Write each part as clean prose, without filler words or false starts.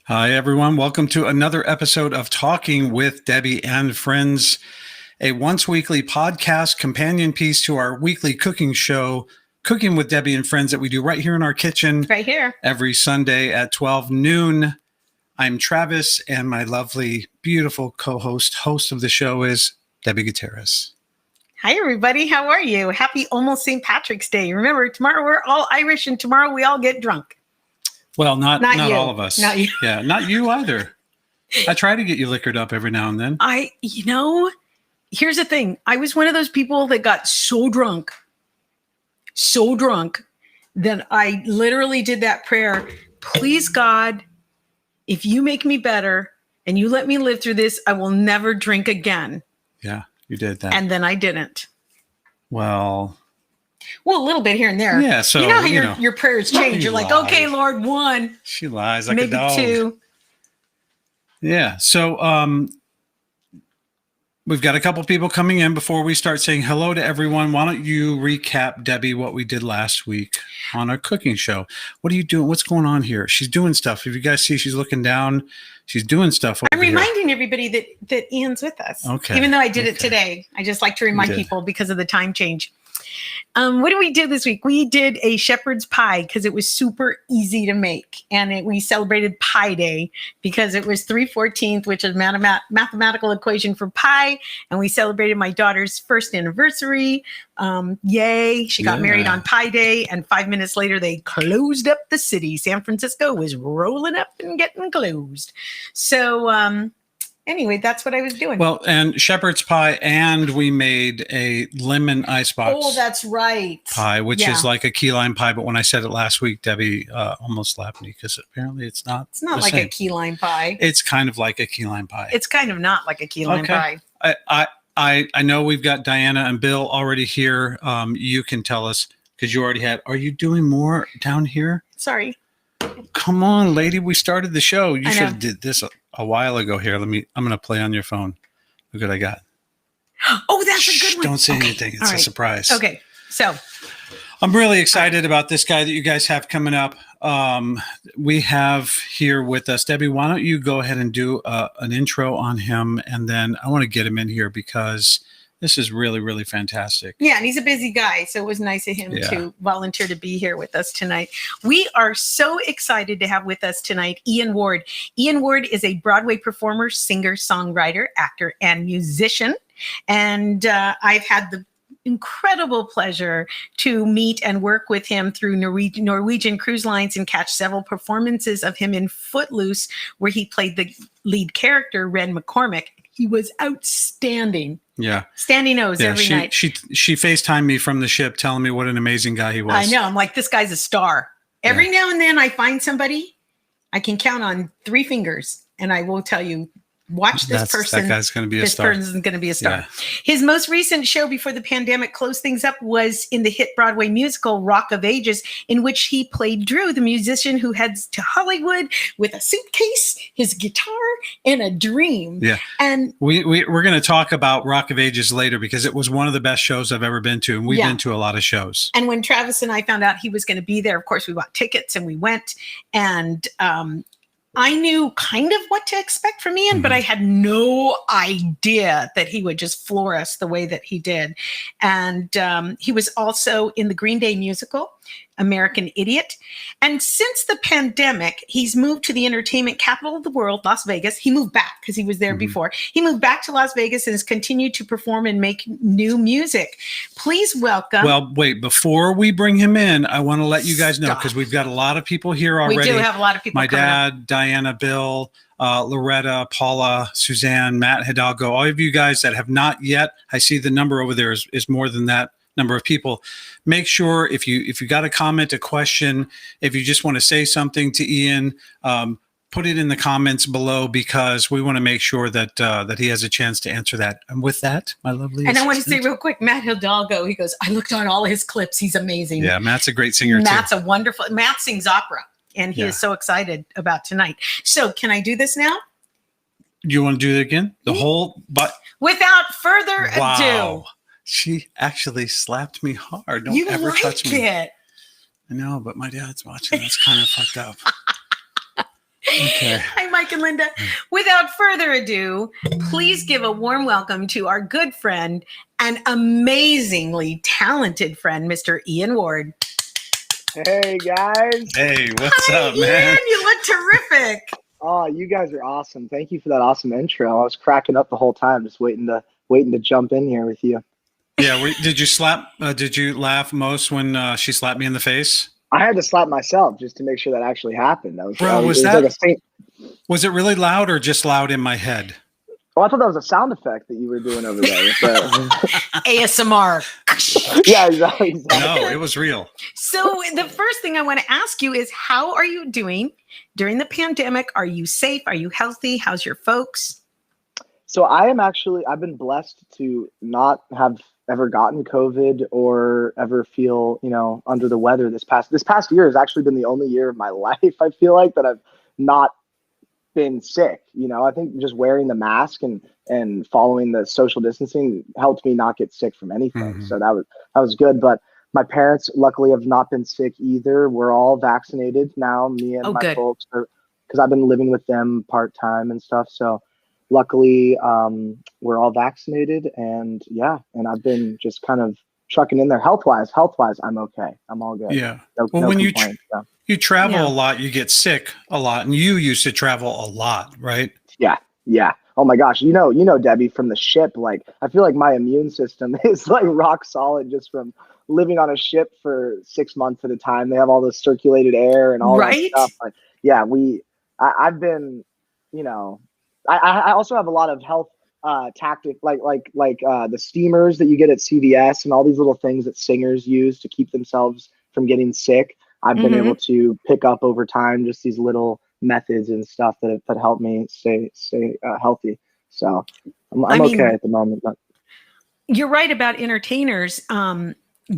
Hi, everyone. Welcome to another episode of Talking with Debi and Friends, a once-weekly podcast companion piece to our weekly cooking show, Cooking with Debi and Friends, that we do right here in our kitchen. Right here. Every Sunday at 12 noon. I'm Travis, and my lovely, beautiful host of the show is Debi Gutierrez. Hi, everybody. How are you? Happy almost St. Patrick's Day. Remember, tomorrow we're all Irish, and tomorrow we all get drunk. Well, not all of us. Not you. Yeah, not you either. I try to get you liquored up every now and then. Here's the thing. I was one of those people that got so drunk that I literally did that prayer. Please, God, if you make me better and you let me live through this, I will never drink again. Yeah, you did that. And then I didn't. Well, a little bit here and there. Yeah, so you know how your prayers change. You're like, okay, Lord, one. She lies like maybe a dog. Two. Yeah. So we've got a couple people coming in. Before we start saying hello to everyone, why don't you recap, Debi, what we did last week on our cooking show? What are you doing? What's going on here? She's doing stuff. If you guys see, she's looking down. She's doing stuff over I'm reminding everybody that Ian's with us. Okay. Even though I did it today. I just like to remind people because of the time change. What did we do this week? We did a shepherd's pie because it was super easy to make. And we celebrated Pie Day because it was 3/14, which is mathematical equation for pie. And we celebrated my daughter's first anniversary. Yay. She got married on Pie Day. And 5 minutes later, they closed up the city. San Francisco was rolling up and getting closed. So, anyway, that's what I was doing. Well, and shepherd's pie, and we made a lemon icebox. Oh, that's right. Pie, which is like a key lime pie. But when I said it last week, Debi almost slapped me because apparently it's not. It's not like a key lime pie. It's kind of like a key lime pie. It's kind of not like a key lime pie. I know we've got Diana and Bill already here. You can tell us because you already had. Are you doing more down here? Sorry. Come on, lady. We started the show. You should have did this a while ago. Here, I'm going to play on your phone. Look what I got. Oh, that's a good one. Don't say anything. It's a surprise. Okay. So I'm really excited about this guy that you guys have coming up. We have here with us, Debi, why don't you go ahead and do an intro on him? And then I want to get him in here because this is really, really fantastic. Yeah, and he's a busy guy, so it was nice of him to volunteer to be here with us tonight. We are so excited to have with us tonight Ian Ward. Ian Ward is a Broadway performer, singer, songwriter, actor, and musician. And I've had the incredible pleasure to meet and work with him through Norwegian Cruise Lines and catch several performances of him in Footloose, where he played the lead character, Ren McCormick. He was outstanding. Yeah. Standing O's every night. She FaceTimed me from the ship telling me what an amazing guy he was. I know. I'm like, this guy's a star. Every now and then I find somebody I can count on 3 fingers and I will tell you, watch this person. That guy's going to be a star. This person's going to be a star. Yeah. His most recent show before the pandemic closed things up was in the hit Broadway musical Rock of Ages, in which he played Drew, the musician who heads to Hollywood with a suitcase, his guitar, and a dream. Yeah. And we're going to talk about Rock of Ages later because it was one of the best shows I've ever been to. And we've been to a lot of shows. And when Travis and I found out he was going to be there, of course, we bought tickets and we went. And I knew kind of what to expect from Ian, but I had no idea that he would just floor us the way that he did. And he was also in the Green Day musical, American Idiot. And since the pandemic, he's moved to the entertainment capital of the world, Las Vegas. He moved back because he was there before. He moved back to Las Vegas and has continued to perform and make new music. Please welcome. Well, wait, before we bring him in, I want to let you guys know, because we've got a lot of people here already. We do have a lot of people. My dad, Diana, Bill, Loretta, Paula, Suzanne, Matt Hidalgo, all of you guys that have not yet, I see the number over there is more than that number of people. Make sure if you got a comment, a question, if you just want to say something to Ian, put it in the comments below, because we want to make sure that that he has a chance to answer that. And with that, my lovely And I want to say real quick, Matt Hidalgo, he goes, I looked on all his clips. He's amazing. Yeah, Matt's a great singer Matt too. sings opera, and he is so excited about tonight. So can I do this now? You want to do it again? The whole, but without further wow. ado. She actually slapped me hard. Don't You ever like touch me. it. I know, but my dad's watching. That's kind of fucked up. Okay. Hi, Mike and Linda. Without further ado, please give a warm welcome to our good friend and amazingly talented friend, Mr. Ian Ward. Hey guys. Hey, what's Hi, up, man? Ian, you look terrific. Oh, you guys are awesome. Thank you for that awesome intro. I was cracking up the whole time, just waiting to jump in here with you. Yeah, did you slap? Did you laugh most when she slapped me in the face? I had to slap myself just to make sure that actually happened. That was, Bro, it was like a saint. Was it really loud or just loud in my head? Oh, I thought that was a sound effect that you were doing over there. ASMR. Yeah, exactly. No, it was real. So the first thing I want to ask you is, how are you doing during the pandemic? Are you safe? Are you healthy? How's your folks? So I've been blessed to not have ever gotten COVID or ever feel, under the weather. This past year has actually been the only year of my life, I feel like, that I've not been sick. I think just wearing the mask and following the social distancing helped me not get sick from anything. Mm-hmm. So that was good. But my parents luckily have not been sick either. We're all vaccinated now, me and my folks, because I've been living with them part-time and stuff. So luckily, we're all vaccinated, and I've been just kind of trucking in there. Health-wise, I'm okay. I'm all good. Yeah. No When you travel Yeah. a lot, you get sick a lot, and you used to travel a lot, right? Yeah. Oh my gosh. You know, Debi, from the ship, like, I feel like my immune system is like rock solid just from living on a ship for 6 months at a time. They have all this circulated air and all that stuff. Like, yeah, I've been, I also have a lot of health tactic, like the steamers that you get at CVS and all these little things that singers use to keep themselves from getting sick. I've been able to pick up over time just these little methods and stuff that help me stay healthy. So I'm okay at the moment. But you're right about entertainers.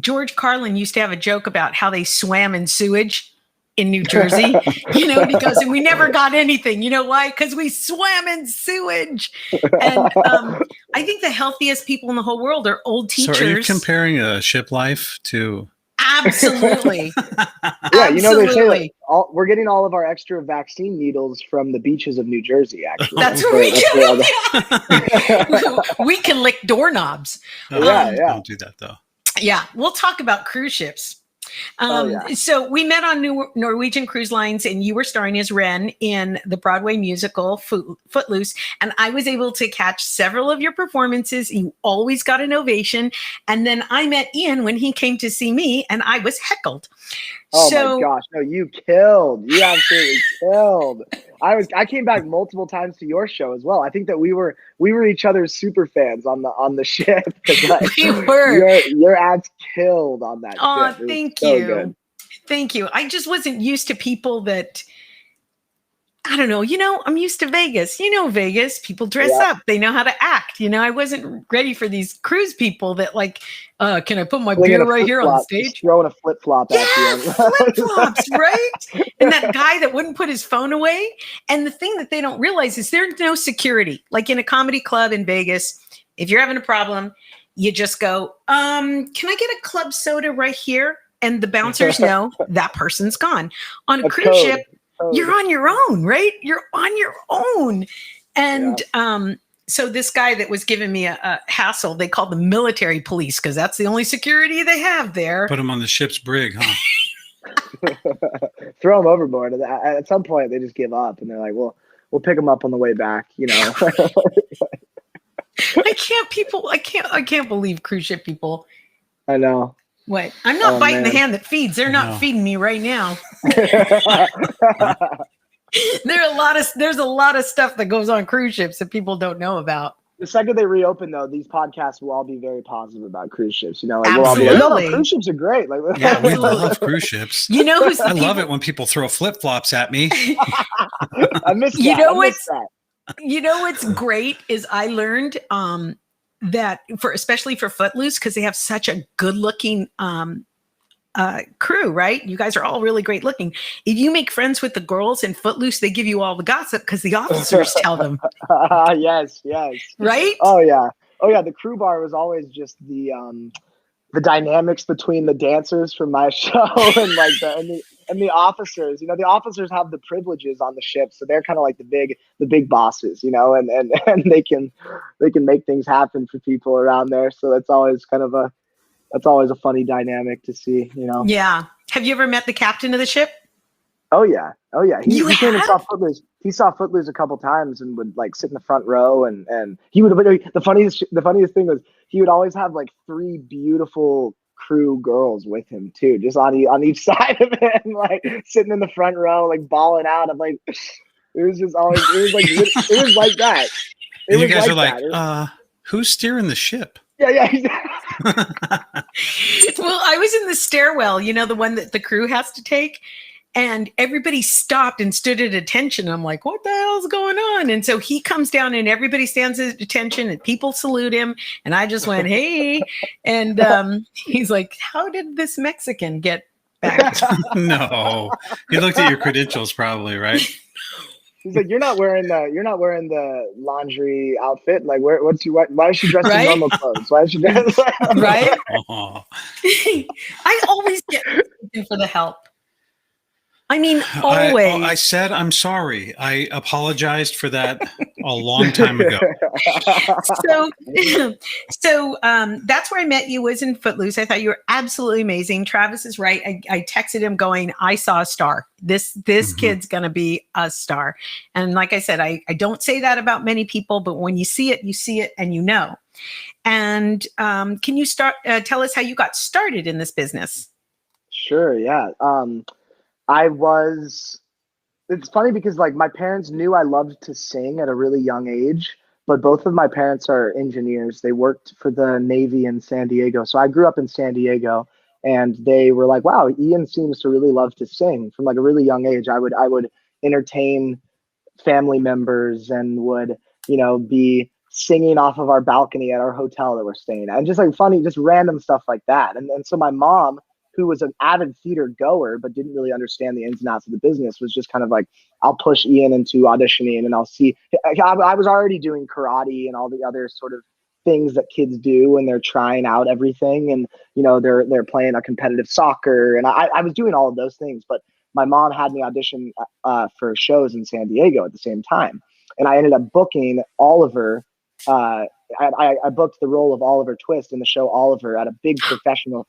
George Carlin used to have a joke about how they swam in sewage in New Jersey, because we never got anything. You know why? Because we swam in sewage. And I think the healthiest people in the whole world are old teachers. So are you comparing a ship life to? Absolutely. Yeah, they say we're getting all of our extra vaccine needles from the beaches of New Jersey, actually. That's where we get We can lick doorknobs. Yeah. Don't do that, though. Yeah, we'll talk about cruise ships. So we met on Norwegian Cruise Lines, and you were starring as Ren in the Broadway musical Footloose, and I was able to catch several of your performances. You always got an ovation. And then I met Ian when he came to see me, and I was heckled. Oh my gosh. No, you killed. You absolutely killed. I came back multiple times to your show as well. I think that we were each other's super fans on the ship. Like, we were. Your ads killed on that ship. Thank so you. Good. Thank you. I just wasn't used to people that, I don't know, I'm used to Vegas. Vegas, people dress up. They know how to act. I wasn't ready for these cruise people that like, can I put my beer right here on the stage? Just throwing a flip-flop at you. Flip-flops, right? And that guy that wouldn't put his phone away. And the thing that they don't realize is there's no security. Like in a comedy club in Vegas, if you're having a problem, you just go, can I get a club soda right here? And the bouncers know that person's gone. On a cruise ship, you're on your own, right? You're on your own. And so this guy that was giving me a hassle, they called the military police because that's the only security they have there. Put him on the ship's brig, huh? Throw him overboard. At some point, they just give up and they're like, well, we'll pick him up on the way back, I can't believe cruise ship people. I know. What? I'm not biting the hand that feeds. They're not feeding me right now. There's a lot of stuff that goes on cruise ships that people don't know about. The second they reopen, though, these podcasts will all be very positive about cruze ships. We'll all be like, no, cruise ships are great. Like, yeah, we love cruise ships. I love it when people throw flip-flops at me. I miss that. What's great is I learned that especially for Footloose, because they have such a good-looking crew, right? You guys are all really great looking. If you make friends with the girls in Footloose, they give you all the gossip because the officers tell them. Yes. Right? Oh yeah. The crew bar was always just the dynamics between the dancers from my show and like the officers. The officers have the privileges on the ship, so they're kind of like the big bosses, and they can make things happen for people around there. So that's always a funny dynamic to see. Yeah. Have you ever met the captain of the ship? Oh yeah. He came and have? saw Footloose. He saw Footloose a couple times and would like sit in the front row and he would. The funniest thing was he would always have like 3 beautiful crew girls with him too, just on each side of him, like sitting in the front row, like bawling out. I'm like, it was just always. It was like that. You guys are like, who's steering the ship? Yeah. Well, I was in the stairwell, the one that the crew has to take. And everybody stopped and stood at attention. I'm like, what the hell's going on? And so he comes down and everybody stands at attention and people salute him. And I just went, hey. And he's like, how did this Mexican get back? No, he looked at your credentials probably, right? He's like, you're not wearing the laundry outfit. Like, why is she dressed in normal clothes? Why is she dressed? Right? I always get for the help. I mean, always. I said I'm sorry. I apologized for that a long time ago. So that's where I met you, was in Footloose. I thought you were absolutely amazing. Travis is right. I texted him going, I saw a star. This kid's going to be a star. And like I said, I don't say that about many people, but when you see it and you know. And can you tell us how you got started in this business? Sure. Yeah. It's funny because like my parents knew I loved to sing at a really young age, but both of my parents are engineers. They worked for the Navy in San Diego. So I grew up in San Diego and they were like, wow, Ian seems to really love to sing from like a really young age. I would entertain family members and would, be singing off of our balcony at our hotel that we're staying at. And just like funny, just random stuff like that. And so my mom, who was an avid theater goer but didn't really understand the ins and outs of the business, was just kind of like, I'll push Ian into auditioning and I'll see. I was already doing karate and all the other sort of things that kids do when they're trying out everything, and they're playing a competitive soccer, and I was doing all of those things. But my mom had me audition for shows in San Diego at the same time, and I ended up booking Oliver. I booked the role of Oliver Twist in the show Oliver at a big professional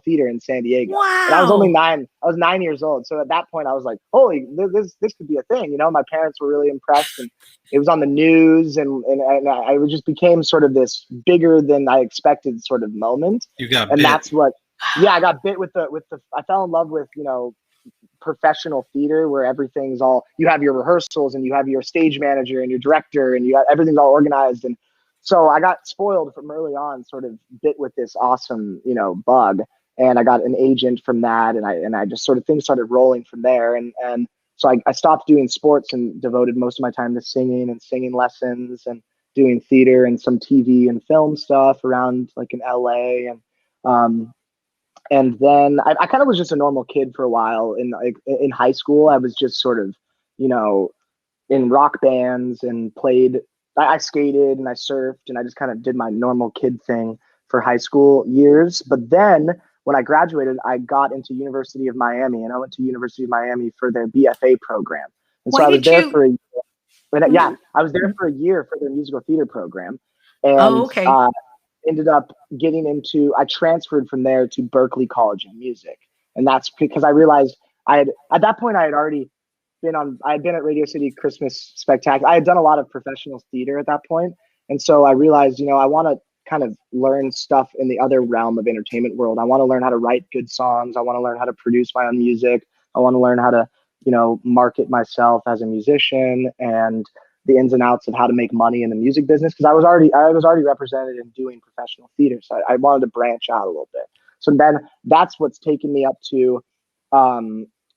theater in San Diego. Wow. And I was only 9. I was 9 years old. So at that point I was like, holy, this could be a thing. My parents were really impressed, and it was on the news, and I just became sort of this bigger than I expected sort of moment. You got and bit. That's what, yeah, I got bit with the, I fell in love with, professional theater, where everything's all, you have your rehearsals and you have your stage manager and your director and everything's all organized. And so I got spoiled from early on, sort of bit with this awesome, bug. And I got an agent from that. And I just sort of, things started rolling from there. And so I stopped doing sports and devoted most of my time to singing lessons and doing theater and some TV and film stuff around like in LA. And then I kind of was just a normal kid for a while. In high school, I was just sort of, in rock bands and played. I skated and I surfed and I just kind of did my normal kid thing for high school years. But then when I graduated, I got into University of Miami, and I went to University of Miami for their BFA program. And so I was there for a year. And yeah, I was there for a year for their musical theater program. And okay. Ended up getting into, I transferred from there to Berklee College of Music. And that's because I realized at that point I had already been at Radio City Christmas Spectacular. I had done a lot of professional theater at that point. And so I realized, I want to kind of learn stuff in the other realm of entertainment world. I want to learn how to write good songs. I want to learn how to produce my own music. I want to learn how to, market myself as a musician, and the ins and outs of how to make money in the music business, because I was already represented in doing professional theater. So I wanted to branch out a little bit. So then that's what's taken me up to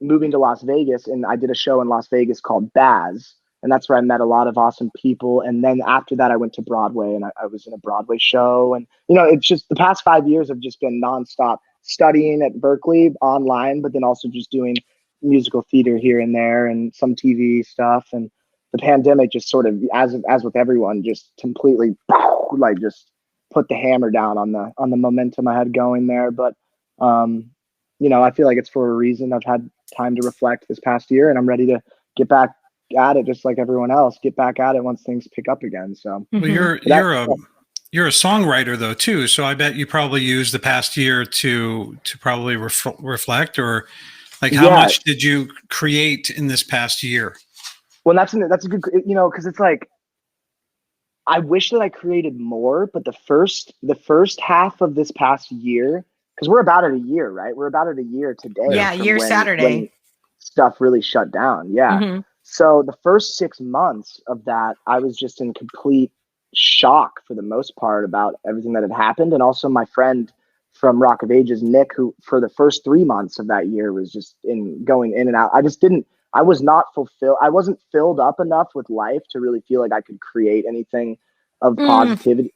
moving to Las Vegas. And I did a show in Las Vegas called Baz. And that's where I met a lot of awesome people. And then after that, I went to Broadway, and I was in a Broadway show. And, it's just the past 5 years have just been nonstop studying at Berkeley online, but then also just doing musical theater here and there and some TV stuff. And the pandemic just sort of, as with everyone, just completely like just put the hammer down on the momentum I had going there. But you know, I feel like it's for a reason. I've had time to reflect this past year, and I'm ready to get back at it just like everyone else. Get back at it once things pick up again. So well, you're a songwriter though too, so I bet you probably used the past year to probably reflect, or like how much did you create in this past year? Well, that's a good, you know, because it's like I wish that I created more, but the first half of this past year, because we're about at a year, right? We're about at a year today. Yeah, year Saturday. When stuff really shut down. Yeah. Mm-hmm. So the first 6 months of that, I was just in complete shock for the most part about everything that had happened. And also my friend from Rock of Ages, Nick, who for the first 3 months of that year was just going in and out. I was not fulfilled. I wasn't filled up enough with life to really feel like I could create anything of positivity.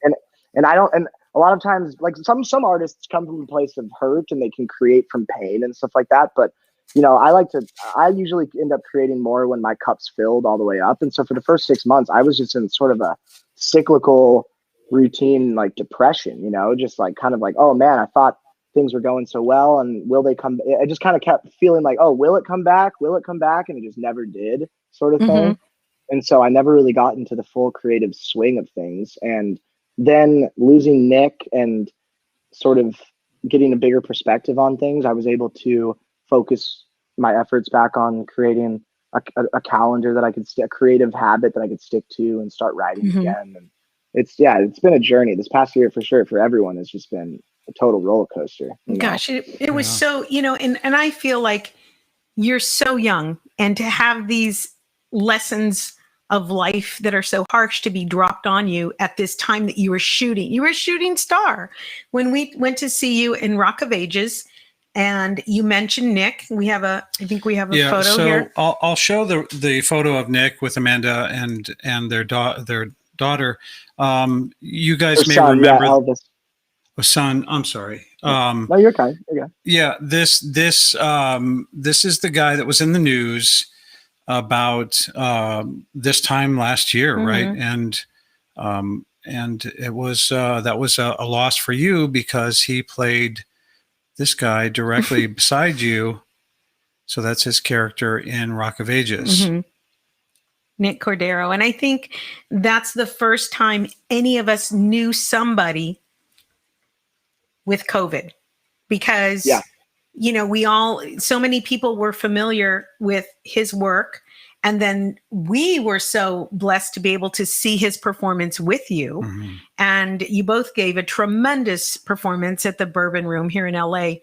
And I don't, and a lot of times, like some artists come from a place of hurt and they can create from pain and stuff like that. But, you know, I usually end up creating more when my cup's filled all the way up. And so for the first 6 months, I was just in sort of a cyclical routine, like depression, you know, just like kind of like, oh man, I thought things were going so well, and will they come? I just kind of kept feeling like, oh, will it come back? Will it come back? And it just never did, sort of thing. And so I never really got into the full creative swing of things. And then losing Nick and sort of getting a bigger perspective on things, I was able to focus my efforts back on creating a calendar that I could a creative habit that I could stick to and start writing again. And it's been a journey this past year for sure. For everyone, it's just been a total roller coaster. Gosh, it was so, you know, and I feel like you're so young, and to have these lessons of life that are so harsh to be dropped on you at this time that you were a shooting star. When we went to see you in Rock of Ages, and you mentioned Nick, I think we have a photo here. I'll show the photo of Nick with Amanda and their daughter. You guys may remember. Elvis. Son, I'm sorry. No, you're kind. Okay. Yeah, this is the guy that was in the news about this time last year, right? And it was that was a loss for you because he played this guy directly beside you. So that's his character in Rock of Ages. Nick Cordero. And I think that's the first time any of us knew somebody with COVID, because, you know, so many people were familiar with his work. And then we were so blessed to be able to see his performance with you. And you both gave a tremendous performance at the Bourbon Room here in LA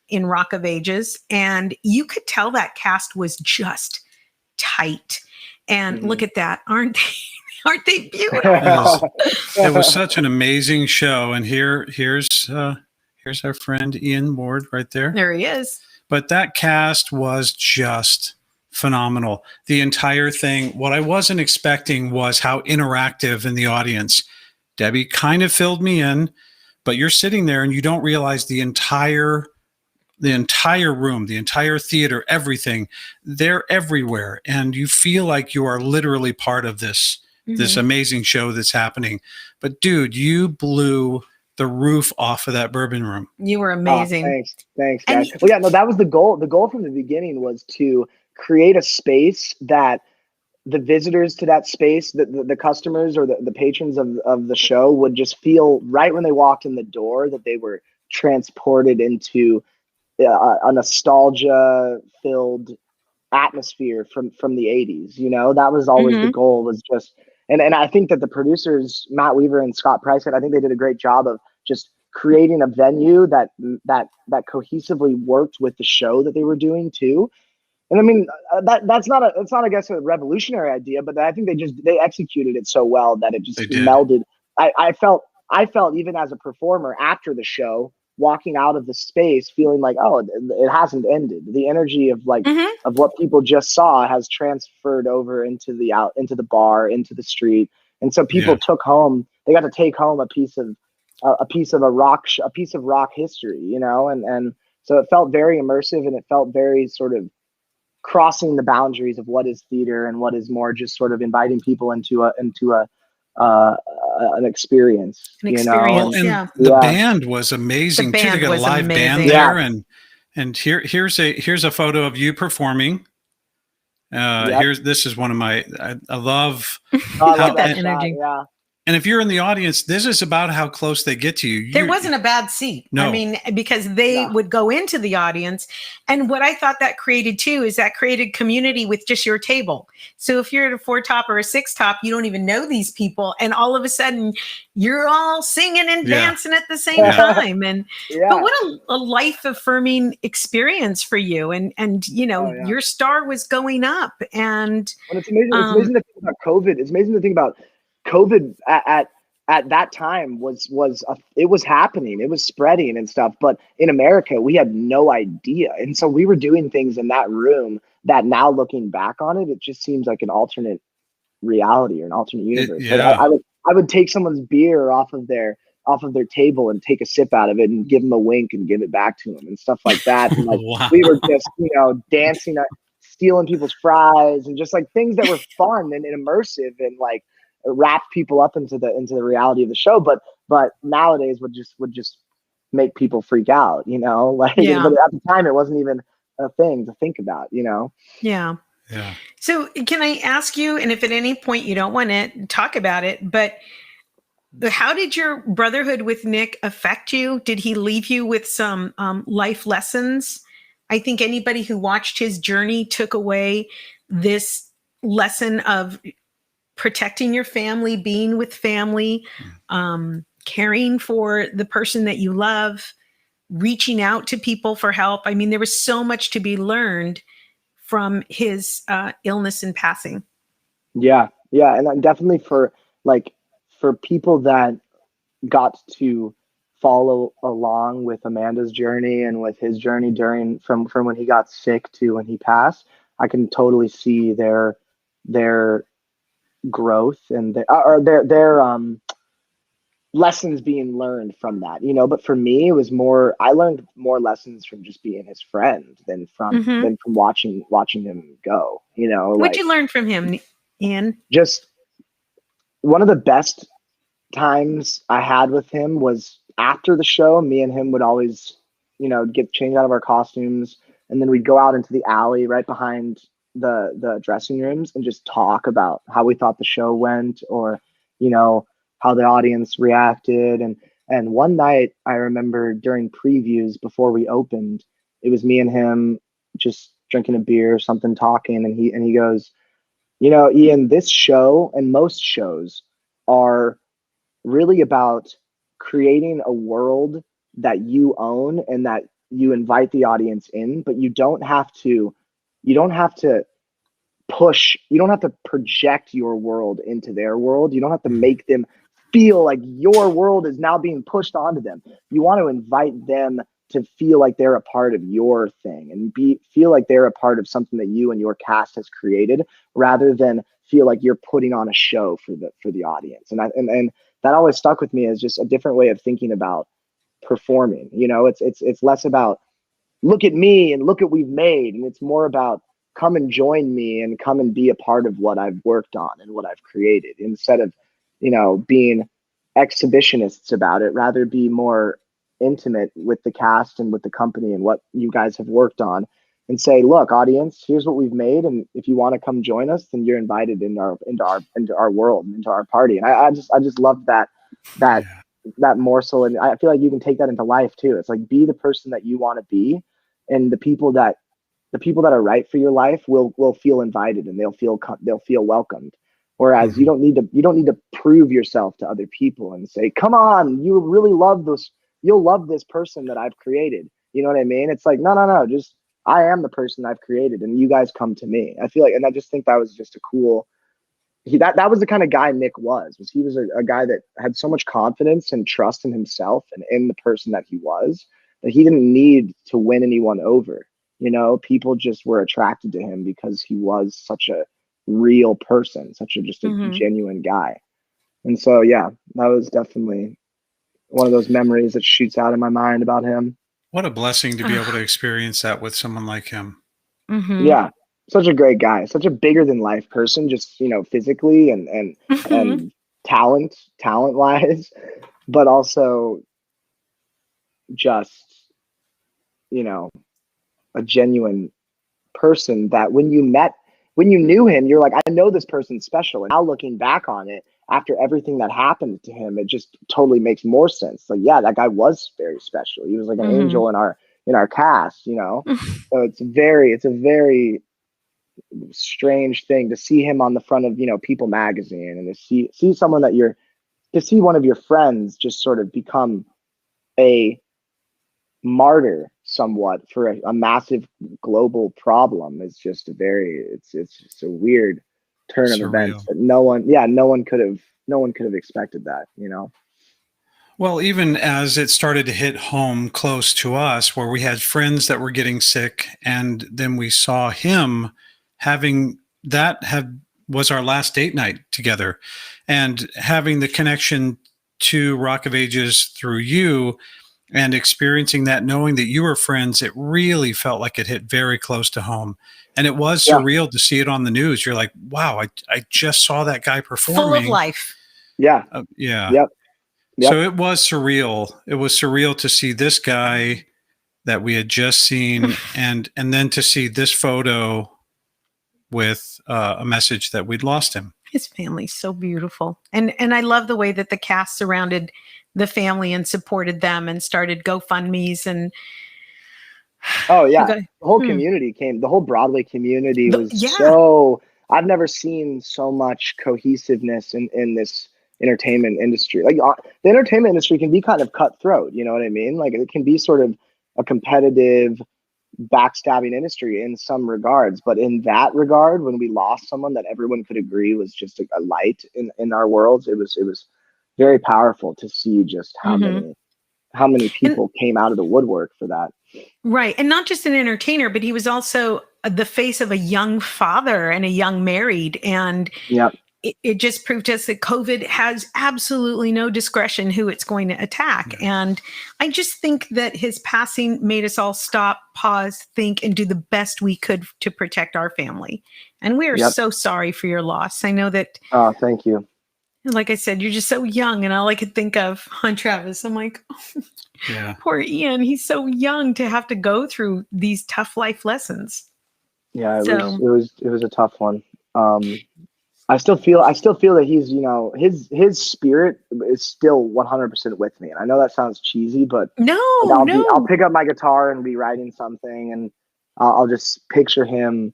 in Rock of Ages. And you could tell that cast was just tight. And look at that. Aren't they beautiful? It was such an amazing show. And here's our friend Ian Ward right there. There he is. But that cast was just phenomenal. The entire thing. What I wasn't expecting was how interactive in the audience. Debi kind of filled me in, but you're sitting there and you don't realize the entire room, the entire theater, everything, they're everywhere. And you feel like you are literally part of this amazing show that's happening. But dude, you blew the roof off of that Bourbon Room. You were amazing. Thanks, guys. Well, yeah, no, that was the goal. The goal from the beginning was to create a space that the visitors to that space, the customers or the patrons of the show would just feel right when they walked in the door that they were transported into a nostalgia-filled atmosphere from the 80s. You know, that was always the goal, was just, and I think that the producers, Matt Weaver and Scott Price, I think they did a great job of just creating a venue that cohesively worked with the show that they were doing too. And I mean, that's not I guess a revolutionary idea, but I think they executed it so well that it just melded. I felt even as a performer after the show, walking out of the space feeling like, oh, it hasn't ended. The energy of of what people just saw has transferred over into the bar, into the street. And so people they got to take home a piece of a piece of a piece of rock history, you know, and so it felt very immersive, and it felt very sort of crossing the boundaries of what is theater and what is more just sort of inviting people into an experience, An you know. experience. And Yeah. the Yeah. band was amazing The too. They band got a was live band amazing. there, and here's a photo of you performing. Yep. This is one of my I love Oh, I how love that That shot. energy. Yeah. and if you're in the audience, this is about how close they get to you. There wasn't a bad seat. No. I mean, because they No. would go into the audience. And what I thought that created too is that created community with just your table. So if you're at a 4 top or a 6 top, you don't even know these people. And all of a sudden you're all singing and Yeah. dancing at the same Yeah. time. And Yeah. but what a life affirming experience for you. And you know, Oh, yeah. your star was going up. And And it's amazing. It's amazing to think about COVID. It's amazing to think about COVID at that time it was happening. It was spreading and stuff. But in America, we had no idea, and so we were doing things in that room that now, looking back on it, it just seems like an alternate reality or an alternate universe. yeah. Like I would take someone's beer off of their table and take a sip out of it and give them a wink and give it back to them and stuff like that. And like Wow. we were just, you know, dancing, stealing people's fries and just like things that were fun and immersive and like wrap people up into the reality of the show. But nowadays would just make people freak out, you know, like, Yeah. but at the time it wasn't even a thing to think about, you know? yeah. Yeah. So can I ask you, and if at any point you don't want to talk about it, but how did your brotherhood with Nick affect you? Did he leave you with some life lessons? I think anybody who watched his journey took away this lesson of protecting your family, being with family, caring for the person that you love, reaching out to people for help. I mean, there was so much to be learned from his illness and passing. Yeah. And definitely for people that got to follow along with Amanda's journey and with his journey from when he got sick to when he passed, I can totally see their growth and their lessons being learned from that, you know. But for me, it was more, I learned more lessons from just being his friend than from watching him go, you know. What'd you learn from him, Ian? Just one of the best times I had with him was after the show. Me and him would always, you know, get changed out of our costumes, and then we'd go out into the alley right behind the dressing rooms and just talk about how we thought the show went, or, you know, how the audience reacted. And one night I remember during previews before we opened, it was me and him just drinking a beer or something, talking, and he goes, you know, Ian, this show and most shows are really about creating a world that you own and that you invite the audience in, but you don't have to project your world into their world. You don't have to make them feel like your world is now being pushed onto them. You want to invite them to feel like they're a part of your thing and feel like they're a part of something that you and your cast has created, rather than feel like you're putting on a show for the audience. And that always stuck with me as just a different way of thinking about performing. You know, it's less about look at me and look at what we've made, and it's more about come and join me and come and be a part of what I've worked on and what I've created, instead of, you know, being exhibitionists about it. Rather be more intimate with the cast and with the company and what you guys have worked on, and say, look, audience, here's what we've made, and if you want to come join us, then you're invited into our world and into our party. And I just love that morsel. And I feel like you can take that into life too. It's like, be the person that you want to be, and the people that are right for your life will feel invited, and they'll feel welcomed. Whereas you don't need to prove yourself to other people and say, come on, you really love this, you'll love this person that I've created. You know what I mean? It's like, no, just I am the person I've created, and you guys come to me. I feel like, and I just think that was just a cool. That was the kind of guy Nick was. He was a guy that had so much confidence and trust in himself and in the person that he was, that he didn't need to win anyone over. You know, people just were attracted to him because he was such a real person, just a genuine guy. And so, yeah, that was definitely one of those memories that shoots out in my mind about him. What a blessing to be able to experience that with someone like him. Mm-hmm. Yeah, such a great guy, such a bigger than life person, just physically and talent wise, but also just a genuine person that when you knew him, you're like, I know this person's special. And now looking back on it, after everything that happened to him, it just totally makes more sense. Like, yeah, that guy was very special. He was like an angel in our cast, So it's a very strange thing to see him on the front of, People magazine, and to see someone to see one of your friends just sort of become a martyr somewhat for a massive global problem is just it's just a weird turn of events that no one could have expected that. Well, even as it started to hit home close to us, where we had friends that were getting sick, and then we saw him was our last date night together, and having the connection to Rock of Ages through you and experiencing that, knowing that you were friends, it really felt like it hit very close to home. And it was surreal to see it on the news. You're like, wow, I just saw that guy performing. Full of life. Yeah. Yeah. Yep. So it was surreal. It was surreal to see this guy that we had just seen and then to see this photo with a message that we'd lost him. His family's so beautiful. And I love the way that the cast surrounded the family and supported them and started GoFundMe's and the whole community came. The whole Broadway community was so, I've never seen so much cohesiveness in this entertainment industry. Like the entertainment industry can be kind of cutthroat, you know what I mean? Like it can be sort of a competitive, backstabbing industry in some regards, but in that regard, when we lost someone that everyone could agree was just a light in our worlds, it was very powerful to see just how many people came out of the woodwork for that. Right. And not just an entertainer, but he was also the face of a young father and a young married. And it just proved to us that COVID has absolutely no discretion who it's going to attack. And I just think that his passing made us all stop, pause, think, and do the best we could to protect our family. And we are so sorry for your loss. I know that. Oh, thank you. Like I said, you're just so young. And all I could think of on Travis, I'm like, poor Ian. He's so young to have to go through these tough life lessons. Yeah, it was a tough one. I still feel that he's, his spirit is still 100% with me. And I know that sounds cheesy, but I'll pick up my guitar and be writing something, and I'll just picture him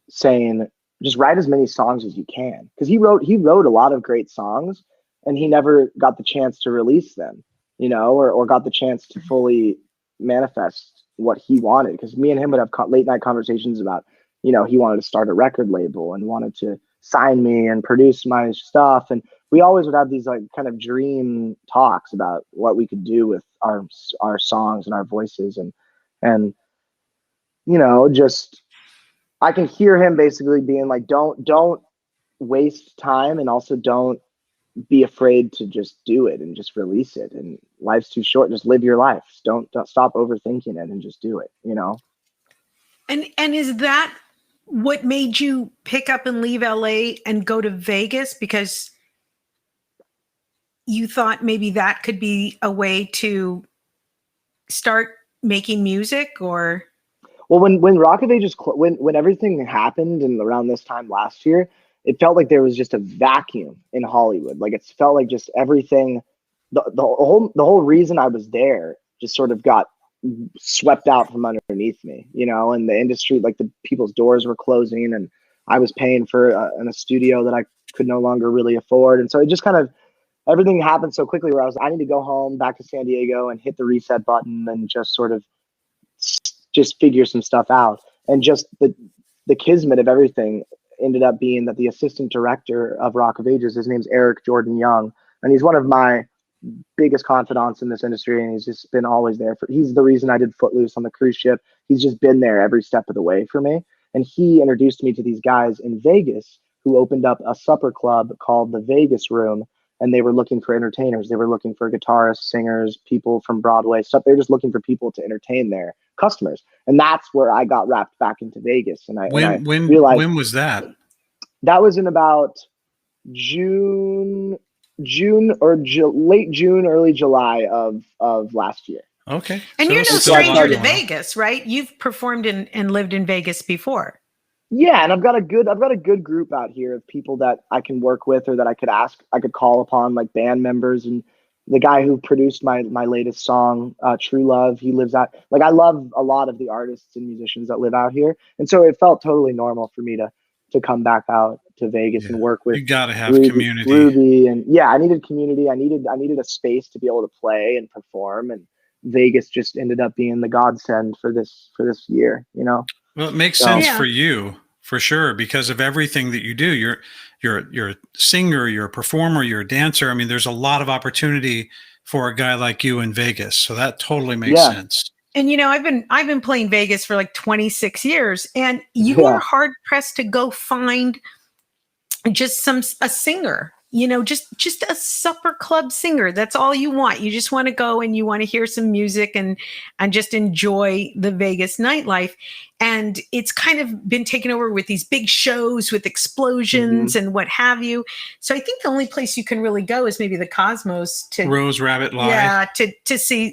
saying, just write as many songs as you can. Because he wrote a lot of great songs, and he never got the chance to release them, or got the chance to fully manifest what he wanted. Because me and him would have late night conversations about, he wanted to start a record label and wanted to sign me and produce my stuff. And we always would have these like kind of dream talks about what we could do with our songs and our voices. And just, I can hear him basically being like, don't waste time, and also don't be afraid to just do it and just release it. And life's too short. Just live your life. Don't stop overthinking it and just do it, And is that what made you pick up and leave LA and go to Vegas? Because you thought maybe that could be a way to start making music? Or well, when Rock of Ages, when everything happened and around this time last year, it felt like there was just a vacuum in Hollywood. Like it felt like just everything, the whole reason I was there just sort of got swept out from underneath me, and the industry, like the people's doors were closing, and I was paying for a studio that I could no longer really afford. And so it just kind of, everything happened so quickly where I need to go home back to San Diego and hit the reset button and just sort of just figure some stuff out. And just the kismet of everything ended up being that the assistant director of Rock of Ages, his name's Eric Jordan Young, and he's one of my biggest confidants in this industry, and he's just been always there. He's the reason I did Footloose on the cruise ship. He's just been there every step of the way for me. And he introduced me to these guys in Vegas who opened up a supper club called the Vegas Room and they were looking for entertainers. They were looking for guitarists, singers, people from Broadway, stuff. They were just looking for people to entertain their customers. And that's where I got wrapped back into Vegas. And I realized when was that? that was in about late June, early July of last year. Okay. And So you're this no is still a lot stranger to going on. Vegas, right? You've performed and lived in Vegas before. Yeah, and I've got a good group out here of people that I can work with, or that I could call upon, like band members. And the guy who produced my latest song, True Love, he lives out, like, I love a lot of the artists and musicians that live out here. And so it felt totally normal for me to come back out to Vegas and work with You got to have community. Ruby. And yeah, I needed community. I needed a space to be able to play and perform, and Vegas just ended up being the godsend for this year, you know? Well, it makes sense for you, for sure, because of everything that you do. You're a singer, you're a performer, you're a dancer. I mean, there's a lot of opportunity for a guy like you in Vegas. So that totally makes sense. And I've been playing Vegas for like 26 years, and you are hard pressed to go find just a singer. Just a supper club singer. That's all you want. You just want to go and you want to hear some music and just enjoy the Vegas nightlife. And it's kind of been taken over with these big shows with explosions and what have you. So I think the only place you can really go is maybe the Cosmos to Rose Rabbit Live. Yeah, to see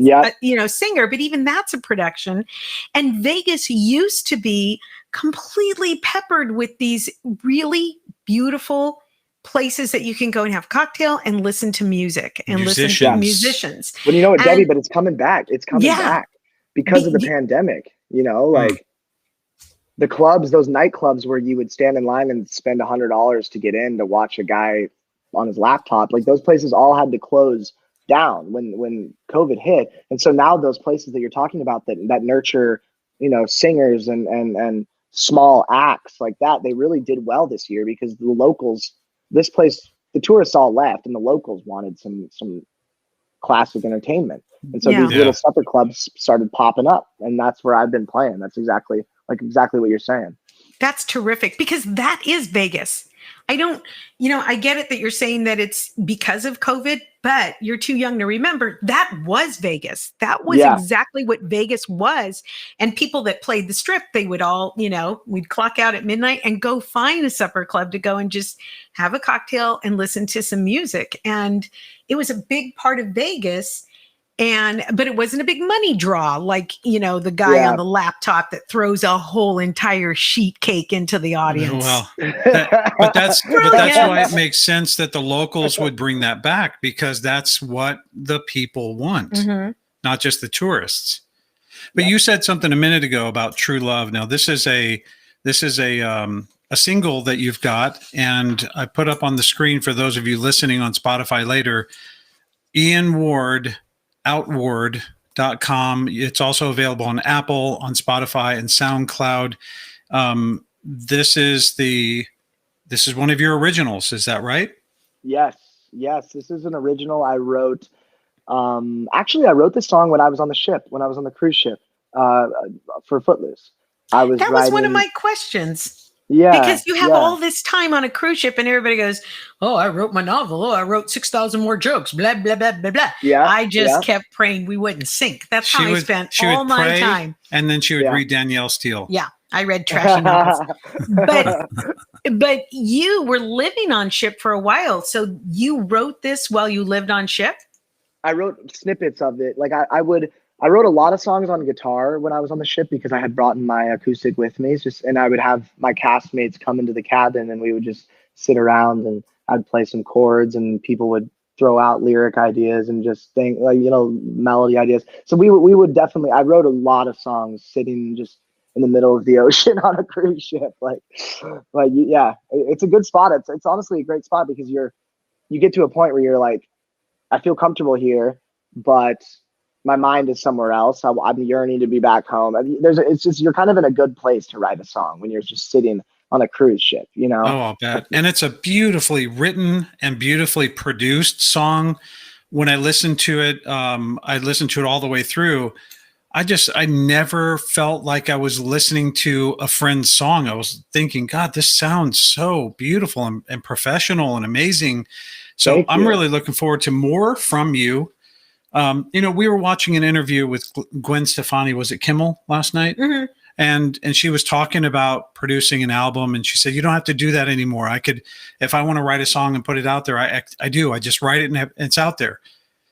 singer, but even that's a production. And Vegas used to be completely peppered with these really beautiful places that you can go and have a cocktail and listen to music and listen to musicians. Well, you know what, Debbie, but it's coming back. It's coming back because of the pandemic, like the clubs, those nightclubs where you would stand in line and spend $100 to get in to watch a guy on his laptop. Like, those places all had to close down when COVID hit. And so now those places that you're talking about that nurture, singers and small acts like that, they really did well this year, because the locals, this place, the tourists all left and the locals wanted some classic entertainment. And so these little supper clubs started popping up, and that's where I've been playing. That's exactly what you're saying. That's terrific, because that is Vegas. I get it that you're saying that it's because of COVID, but you're too young to remember that was Vegas. That was exactly what Vegas was. And people that played the Strip, they would all, we'd clock out at midnight and go find a supper club to go and just have a cocktail and listen to some music. And it was a big part of Vegas. But it wasn't a big money draw, like, the guy on the laptop that throws a whole entire sheet cake into the audience. Well, but that's why it makes sense that the locals would bring that back, because that's what the people want, not just the tourists. But you said something a minute ago about True Love. Now, this is a single that you've got, and I put up on the screen for those of you listening on Spotify later, Ian Ward, Outward.com. It's also available on Apple, on Spotify, and SoundCloud. This is one of your originals. Is that right? Yes. This is an original I wrote. Actually, I wrote this song when I was on the ship, when I was on the cruise ship for Footloose. That was one of my questions. Yeah. Because you have all this time on a cruise ship, and everybody goes, "Oh, I wrote my novel. Oh, I wrote 6,000 more jokes, blah, blah, blah, blah, blah." Yeah. I just kept praying we wouldn't sink. That's how I spent all my time. And then she would read Danielle Steele. Yeah. I read trashy novels. But you were living on ship for a while. So you wrote this while you lived on ship? I wrote snippets of it. Like I wrote a lot of songs on guitar when I was on the ship, because I had brought my acoustic with me. And I would have my castmates come into the cabin, and we would just sit around, and I'd play some chords, and people would throw out lyric ideas and just think, like, melody ideas. So we would definitely, I wrote a lot of songs sitting just in the middle of the ocean on a cruise ship. It's a good spot. It's honestly a great spot, because you get to a point where you're like, I feel comfortable here, but my mind is somewhere else. I'm yearning to be back home. You're kind of in a good place to write a song when you're just sitting on a cruise ship, Oh, I'll bet. And it's a beautifully written and beautifully produced song. When I listened to it, I listened to it all the way through. I never felt like I was listening to a friend's song. I was thinking, God, this sounds so beautiful and professional and amazing. So Thank I'm you. really looking forward to more from you. We were watching an interview with Gwen Stefani, was it Kimmel last night? Mm-hmm. And she was talking about producing an album, and she said, you don't have to do that anymore. I could, if I want to write a song and put it out there, I do. I just write it and it's out there.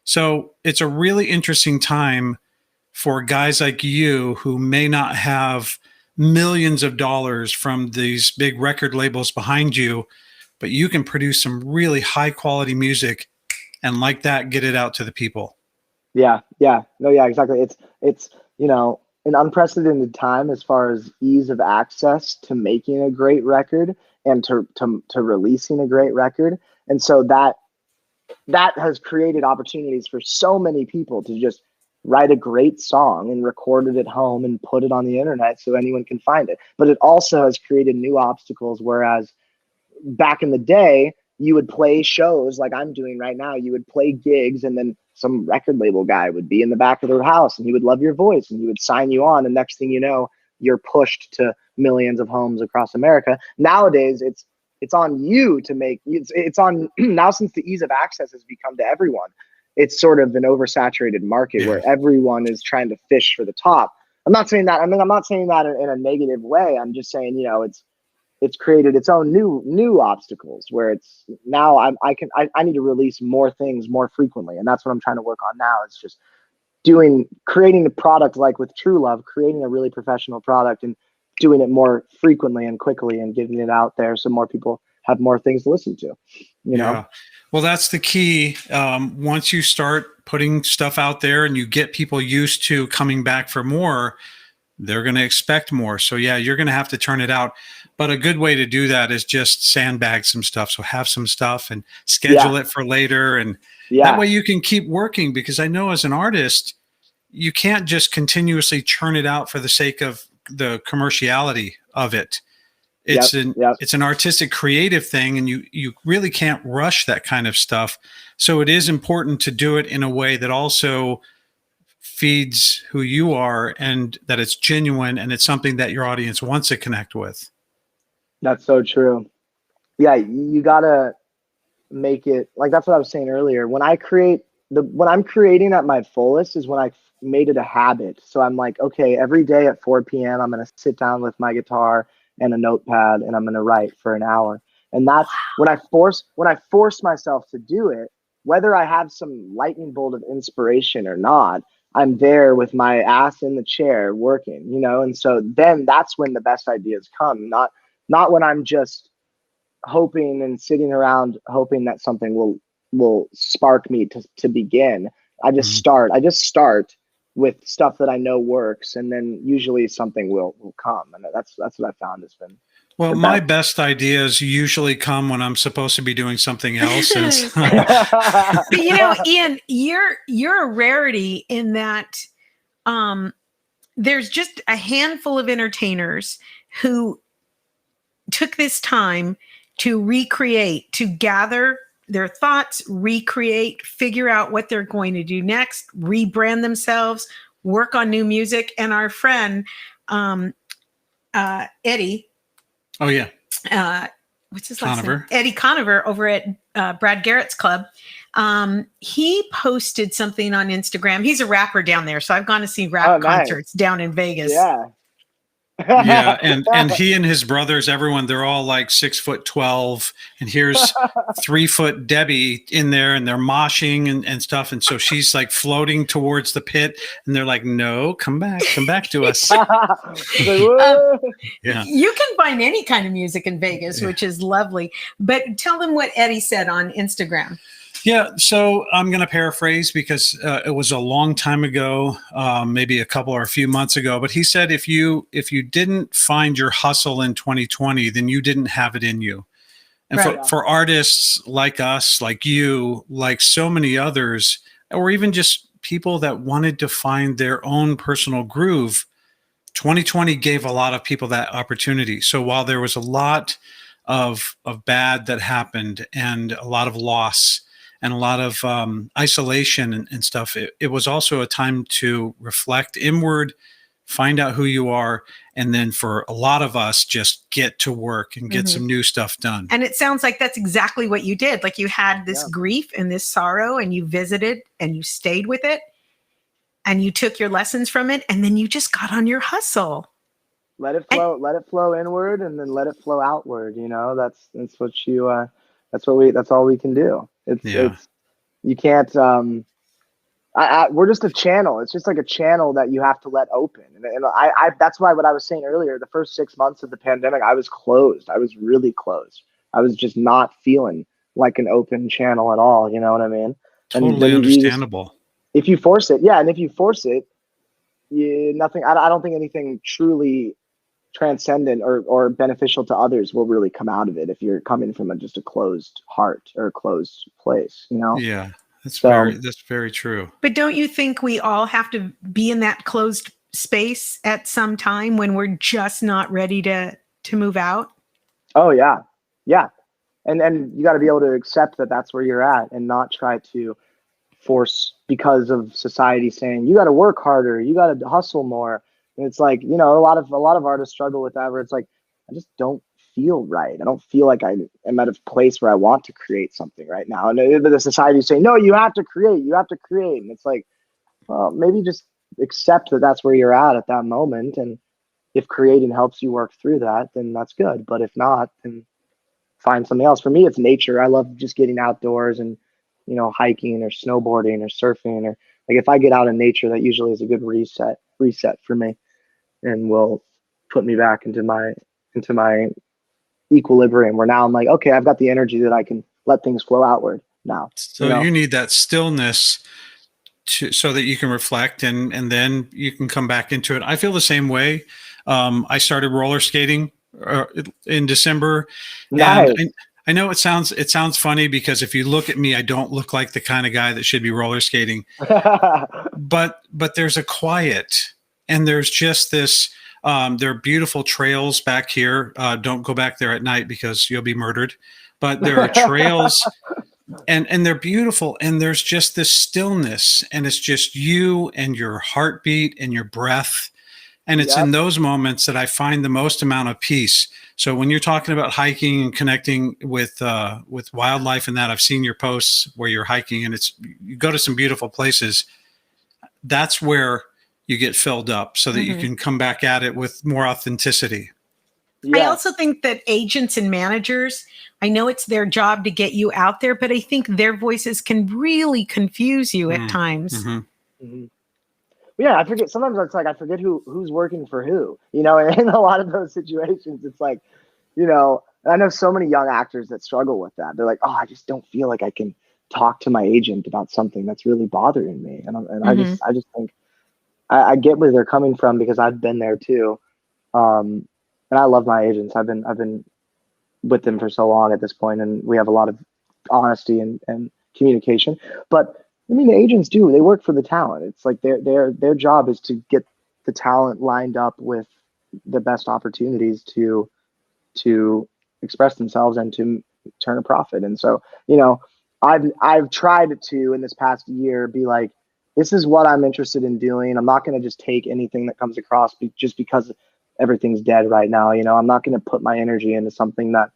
So it's a really interesting time for guys like you who may not have millions of dollars from these big record labels behind you, but you can produce some really high quality music and like that, get it out to the people. Yeah, exactly. It's an unprecedented time as far as ease of access to making a great record and to releasing a great record. And so that has created opportunities for so many people to just write a great song and record it at home and put it on the internet so anyone can find it. But it also has created new obstacles, whereas back in the day, you would play shows like I'm doing right now. You would play gigs, and then some record label guy would be in the back of their house, and he would love your voice, and he would sign you on. And next thing you know, you're pushed to millions of homes across America. Nowadays, it's on you to make it's on now, since the ease of access has become to everyone. It's sort of an oversaturated market where everyone is trying to fish for the top. I'm not saying that. I mean, I'm not saying that in a negative way. I'm just saying, it's created its own new obstacles where it's now I need to release more things more frequently. And that's what I'm trying to work on now. It's just creating the product, like with True Love, creating a really professional product and doing it more frequently and quickly and getting it out there so more people have more things to listen to, you know? Well, that's the key. Once you start putting stuff out there and you get people used to coming back for more, they're going to expect more. So yeah, you're going to have to turn it out. But a good way to do that is just sandbag some stuff. So have some stuff and schedule it for later. And that way you can keep working, because I know as an artist, you can't just continuously churn it out for the sake of the commerciality of it. It's an artistic, creative thing, and you really can't rush that kind of stuff. So it is important to do it in a way that also feeds who you are and that it's genuine and it's something that your audience wants to connect with. That's so true. Yeah, you gotta make it like, that's what I was saying earlier. When I'm creating at my fullest is when I made it a habit. So I'm like, okay, every day at 4 p.m. I'm gonna sit down with my guitar and a notepad and I'm gonna write for an hour. And that's when I force myself to do it, whether I have some lightning bolt of inspiration or not, I'm there with my ass in the chair working, and so then that's when the best ideas come, not when I'm just hoping and sitting around hoping that something will spark me to begin. I just start with stuff that I know works, and then usually something will come. And that's what I found has been. Well, my best ideas usually come when I'm supposed to be doing something else. But Ian, you're a rarity in that there's just a handful of entertainers who took this time to recreate, to gather their thoughts, recreate, figure out what they're going to do next, rebrand themselves, work on new music. And our friend Eddie. Oh yeah. What's his last name? Eddie Conover over at Brad Garrett's club. He posted something on Instagram. He's a rapper down there, so I've gone to see rap concerts down in Vegas. Yeah. Yeah, and he and his brothers, everyone, they're all like 6'12", and here's 3-foot Debi in there, and they're moshing and stuff, and so she's like floating towards the pit, and they're like, "No, come back to us." Yeah, you can find any kind of music in Vegas, which is lovely. But tell them what Eddie said on Instagram. Yeah, so I'm going to paraphrase because it was a long time ago, maybe a couple or a few months ago. But he said, if you didn't find your hustle in 2020, then you didn't have it in you. And for artists like us, like you, like so many others, or even just people that wanted to find their own personal groove, 2020 gave a lot of people that opportunity. So while there was a lot of bad that happened and a lot of loss, and a lot of isolation and stuff, it was also a time to reflect inward, find out who you are, and then for a lot of us, just get to work and get some new stuff done. And it sounds like that's exactly what you did. Like you had this grief and this sorrow, and you visited and you stayed with it, and you took your lessons from it, and then you just got on your hustle. Let it flow inward, and then let it flow outward. That's all we can do. It's you can't, we're just a channel. It's just like a channel that you have to let open. And I that's why what I was saying earlier, the first 6 months of the pandemic, I was closed. I was really closed. I was just not feeling like an open channel at all. You know what I mean? Totally understandable. If you force it, and if you force it, nothing. I don't think anything truly transcendent or beneficial to others will really come out of it if you're coming from just a closed heart or a closed place. Yeah, that's very true. But don't you think we all have to be in that closed space at some time when we're just not ready to move out? Oh yeah, and you got to be able to accept that that's where you're at, and not try to force because of society saying you got to work harder, you got to hustle more. And it's like, a lot of artists struggle with that, where it's like, I just don't feel right. I don't feel like I am at a place where I want to create something right now. And the society is saying, no, you have to create. And it's like, well, maybe just accept that that's where you're at that moment. And if creating helps you work through that, then that's good. But if not, then find something else. For me, it's nature. I love just getting outdoors and, hiking or snowboarding or surfing, or like if I get out in nature, that usually is a good reset for me, and will put me back into my equilibrium, where now I'm like, okay, I've got the energy that I can let things flow outward now. So you need that stillness so that you can reflect, and then you can come back into it. I feel the same way. I started roller skating in December. Nice. And I know it sounds funny, because if you look at me, I don't look like the kind of guy that should be roller skating. but there's a quiet, and there's just this. There are beautiful trails back here. Don't go back there at night because you'll be murdered. But there are trails, and they're beautiful. And there's just this stillness, and it's just you and your heartbeat and your breath. And it's in those moments that I find the most amount of peace. So when you're talking about hiking and connecting with wildlife and that, I've seen your posts where you're hiking, and you go to some beautiful places. That's where you get filled up, so that you can come back at it with more authenticity. I also think that agents and managers, I know it's their job to get you out there, but I think their voices can really confuse you at times. Yeah, I forget. Sometimes it's like I forget who's working for who. In a lot of those situations, it's like, I know so many young actors that struggle with that. They're like, oh, I just don't feel like I can talk to my agent about something that's really bothering me. And I just think I get where they're coming from, because I've been there too. And I love my agents. I've been with them for so long at this point, and we have a lot of honesty and communication. But I mean, the agents they work for the talent. It's like their job is to get the talent lined up with the best opportunities to express themselves and to turn a profit. And so, I've tried to, in this past year, be like, this is what I'm interested in doing. I'm not going to just take anything that comes across just because everything's dead right now. I'm not going to put my energy into something that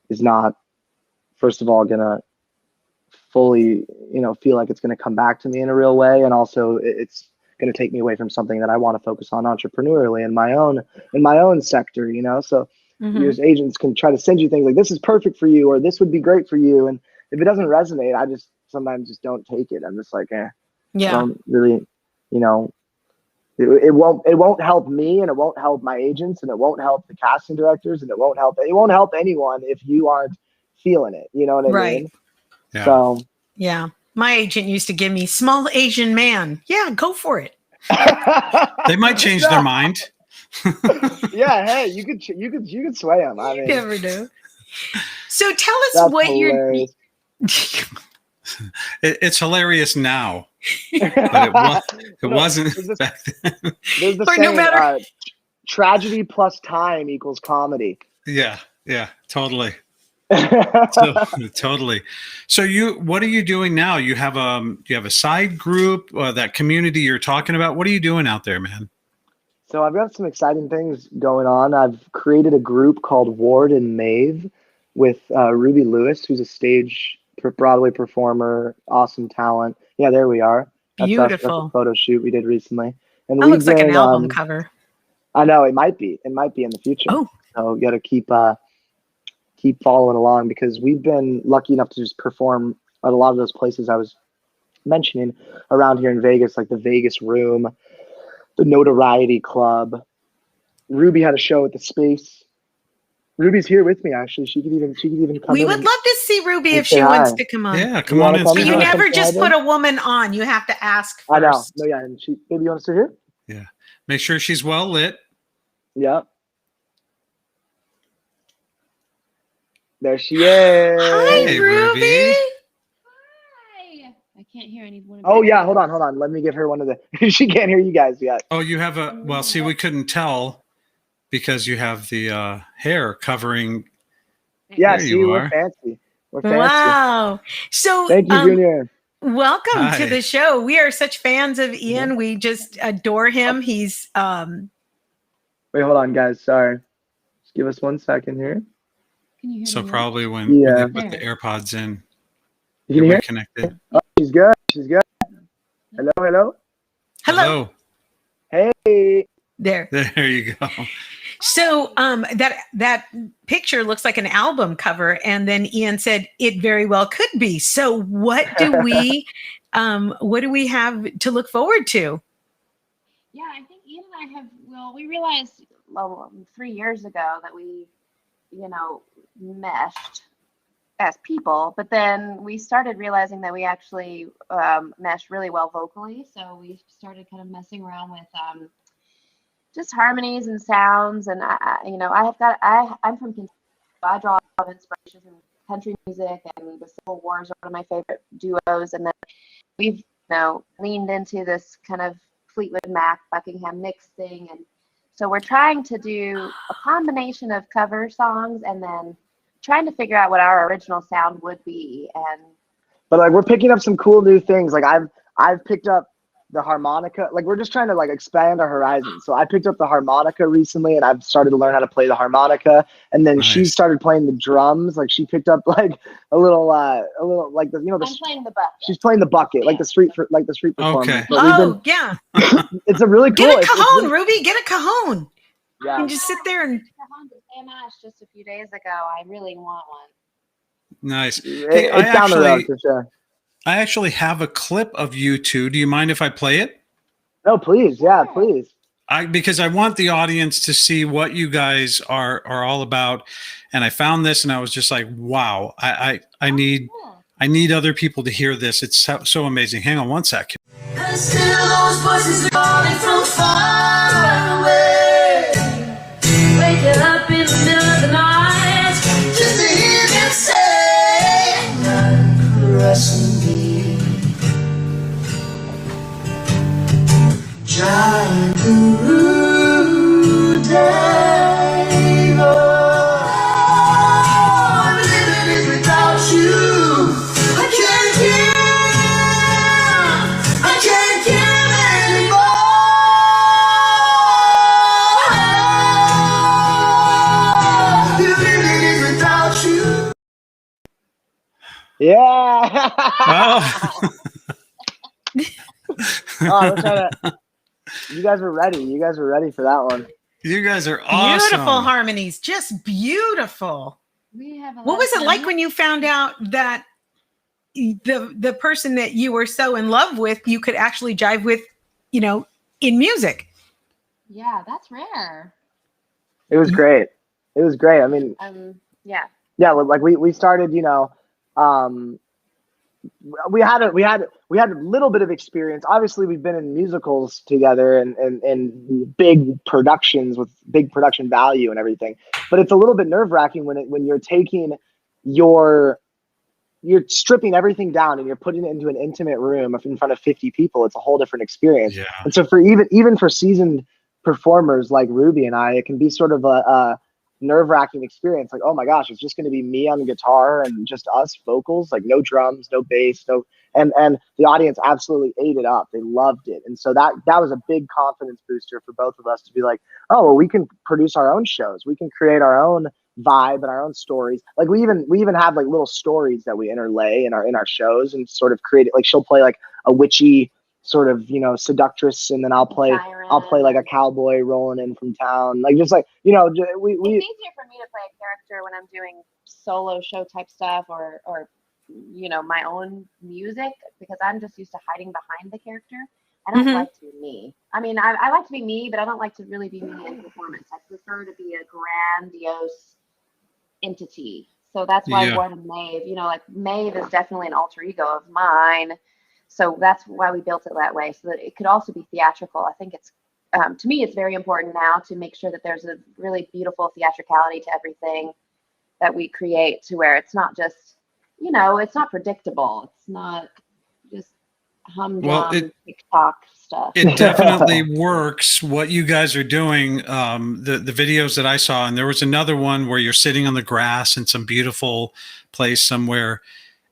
is not, first of all, going to fully, feel like it's going to come back to me in a real way. And also it's going to take me away from something that I want to focus on entrepreneurially in my own sector, So your agents can try to send you things like, this is perfect for you, or this would be great for you. And if it doesn't resonate, I just sometimes just don't take it. I'm just like, I don't really, it won't help me, and it won't help my agents, and it won't help the casting directors, and it won't help anyone if you aren't feeling it. You know what I mean? Yeah. So my agent used to give me small Asian man. Yeah, go for it. They might change their mind. Yeah, hey, you could sway them. I mean, you never know. So tell us what hilarious. It's hilarious now, but it wasn't back then. There's the saying, tragedy plus time equals comedy. Yeah, totally. Totally. So what are you doing now? You have a side group, that community you're talking about. What are you doing out there, man? So I've got some exciting things going on. I've created a group called Ward and Maeve with Ruby Lewis, who's a stage Broadway performer, awesome talent. Yeah, there we are. That's us. That's a Beautiful. photo shoot we did recently. And That we've looks like an been, album cover. I know it might be. It might be in the future. Oh. So you got to keep following along, because we've been lucky enough to just perform at a lot of those places I was mentioning around here in Vegas, like the Vegas Room, the Notoriety Club. Ruby had a show at the Space. Ruby's here with me, actually. She could even come We in would and- love to see Ruby and if say she wants hi. to come on. Yeah, come You on wanna in. come But say you in? hi. never Say just hi, put then? a woman on. You have to ask first. I know. No, yeah. And baby, you want to sit here? Yeah. Make sure she's well lit. Yeah. There she is. Hi, Hey, Ruby. Ruby. Hi. I can't hear anyone. Oh yeah, hold on. Let me give her one of the. She can't hear you guys yet. Oh, you have a, well, see, we couldn't tell because you have the hair covering. Yeah, There see, you we're are. fancy. We're fancy. Wow. So Thank you, Junior. welcome Hi. to the show. We are such fans of Ian. We just adore him. He's Wait, hold on, guys. Sorry. Just give us 1 second here. Can you hear So me? probably when Yeah. they put the AirPods in, You can hear? connected. Oh, she's good. She's good. Hello. hello. Hey. There. There you go. So that picture looks like an album cover, and then Ian said it very well could be. So what do we have to look forward to? Yeah, I think Ian and I have, we realized 3 years ago that we, meshed as people, but then we started realizing that we actually meshed really well vocally. So we started kind of messing around with just harmonies and sounds. And I'm from Kentucky, so I draw a lot of inspiration from country music, and the Civil War is one of my favorite duos. And then we've leaned into this kind of Fleetwood Mac, Buckingham mix thing, and so we're trying to do a combination of cover songs and then trying to figure out what our original sound would be. And But like, we're picking up some cool new things. Like I've picked up the harmonica. Like, we're just trying to like expand our horizons. So I picked up the harmonica recently, and I've started to learn how to play the harmonica. And then she Nice. started playing the drums. Like, she picked up like a little like the I'm playing the bucket. she's playing the bucket, like the street performance. Okay. But we've been, Yeah. it's a really cool. Get a it's cajon, really- Ruby. Get a cajon. yeah. And just sit there and Just a few days ago. I really want one. Nice. It- Hey, it's down the road for sure. I actually have a clip of you two. Do you mind if I play it? No, please. Yeah, please. Because I want the audience to see what you guys are all about. And I found this and I was just like, wow, I need other people to hear this. It's so amazing. Hang on 1 sec. And still those voices are calling from far away. Waking up in the middle of the night just to hear them say, "Not caressing me, giant guru day." Oh, I'm living it without you. I can't give. I can't give anymore. Living it without you. Yeah. Oh. Oh, we're trying to. You guys were ready. You guys were ready for that one. You guys are awesome. beautiful harmonies. Just beautiful. We have. What was it like when you found out that the person that you were so in love with, you could actually jive with, in music? Yeah, that's rare. It was great. It was great. I mean, Yeah. yeah, like we started, we had a little bit of experience. Obviously, we've been in musicals together and big productions with big production value and everything. But it's a little bit nerve-wracking when you're taking you're stripping everything down and you're putting it into an intimate room in front of 50 people. It's a whole different experience. Yeah. And so for even for seasoned performers like Ruby and I, it can be sort of a nerve-wracking experience. Like, oh my gosh, it's just going to be me on the guitar and just us vocals, like no drums, no bass, and the audience absolutely ate it up. They loved it. And so that was a big confidence booster for both of us to be like, oh, well, we can produce our own shows. We can create our own vibe and our own stories. Like we even have like little stories that we interlay in our shows and sort of create it. Like she'll play like a witchy sort of, seductress, and then I'll play like a cowboy rolling in from town. Like just like, we It's easier for me to play a character when I'm doing solo show type stuff or my own music, because I'm just used to hiding behind the character. I don't like to be me. I mean, I like to be me, but I don't like to really be me in performance. I prefer to be a grandiose entity. So that's why Born of Maeve, like Maeve is definitely an alter ego of mine. So that's why we built it that way, so that it could also be theatrical. I think it's, to me, it's very important now to make sure that there's a really beautiful theatricality to everything that we create, to where it's not just, it's not predictable. It's not just humdrum TikTok stuff. It definitely works what you guys are doing. The videos that I saw, and there was another one where you're sitting on the grass in some beautiful place somewhere.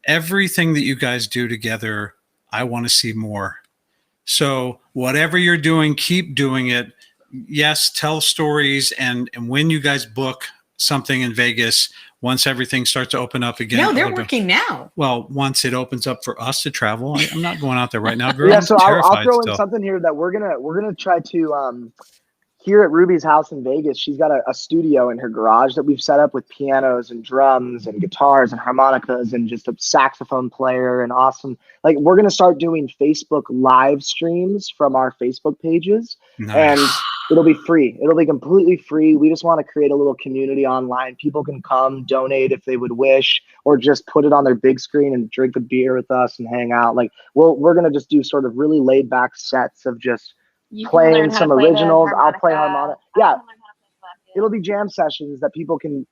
Everything that you guys do together, I want to see more. So whatever you're doing, keep doing it. Yes, tell stories. And when you guys book something in Vegas, once everything starts to open up again. No, they're working now. Well, once it opens up for us to travel, I'm not going out there right now. Girl, yeah, I'm so I'll throw in still. something here that we're gonna try to here at Ruby's house in Vegas. She's got a studio in her garage that we've set up with pianos and drums and guitars and harmonicas and just a saxophone player and awesome. Like, we're gonna start doing Facebook live streams from our Facebook pages. Nice. And it'll be free. It'll be completely free. We just want to create a little community online. People can come, donate if they would wish, or just put it on their big screen and drink a beer with us and hang out. Like, we're going to just do sort of really laid back sets of just playing some originals. I'll play harmonica. Yeah. It'll be jam sessions that people can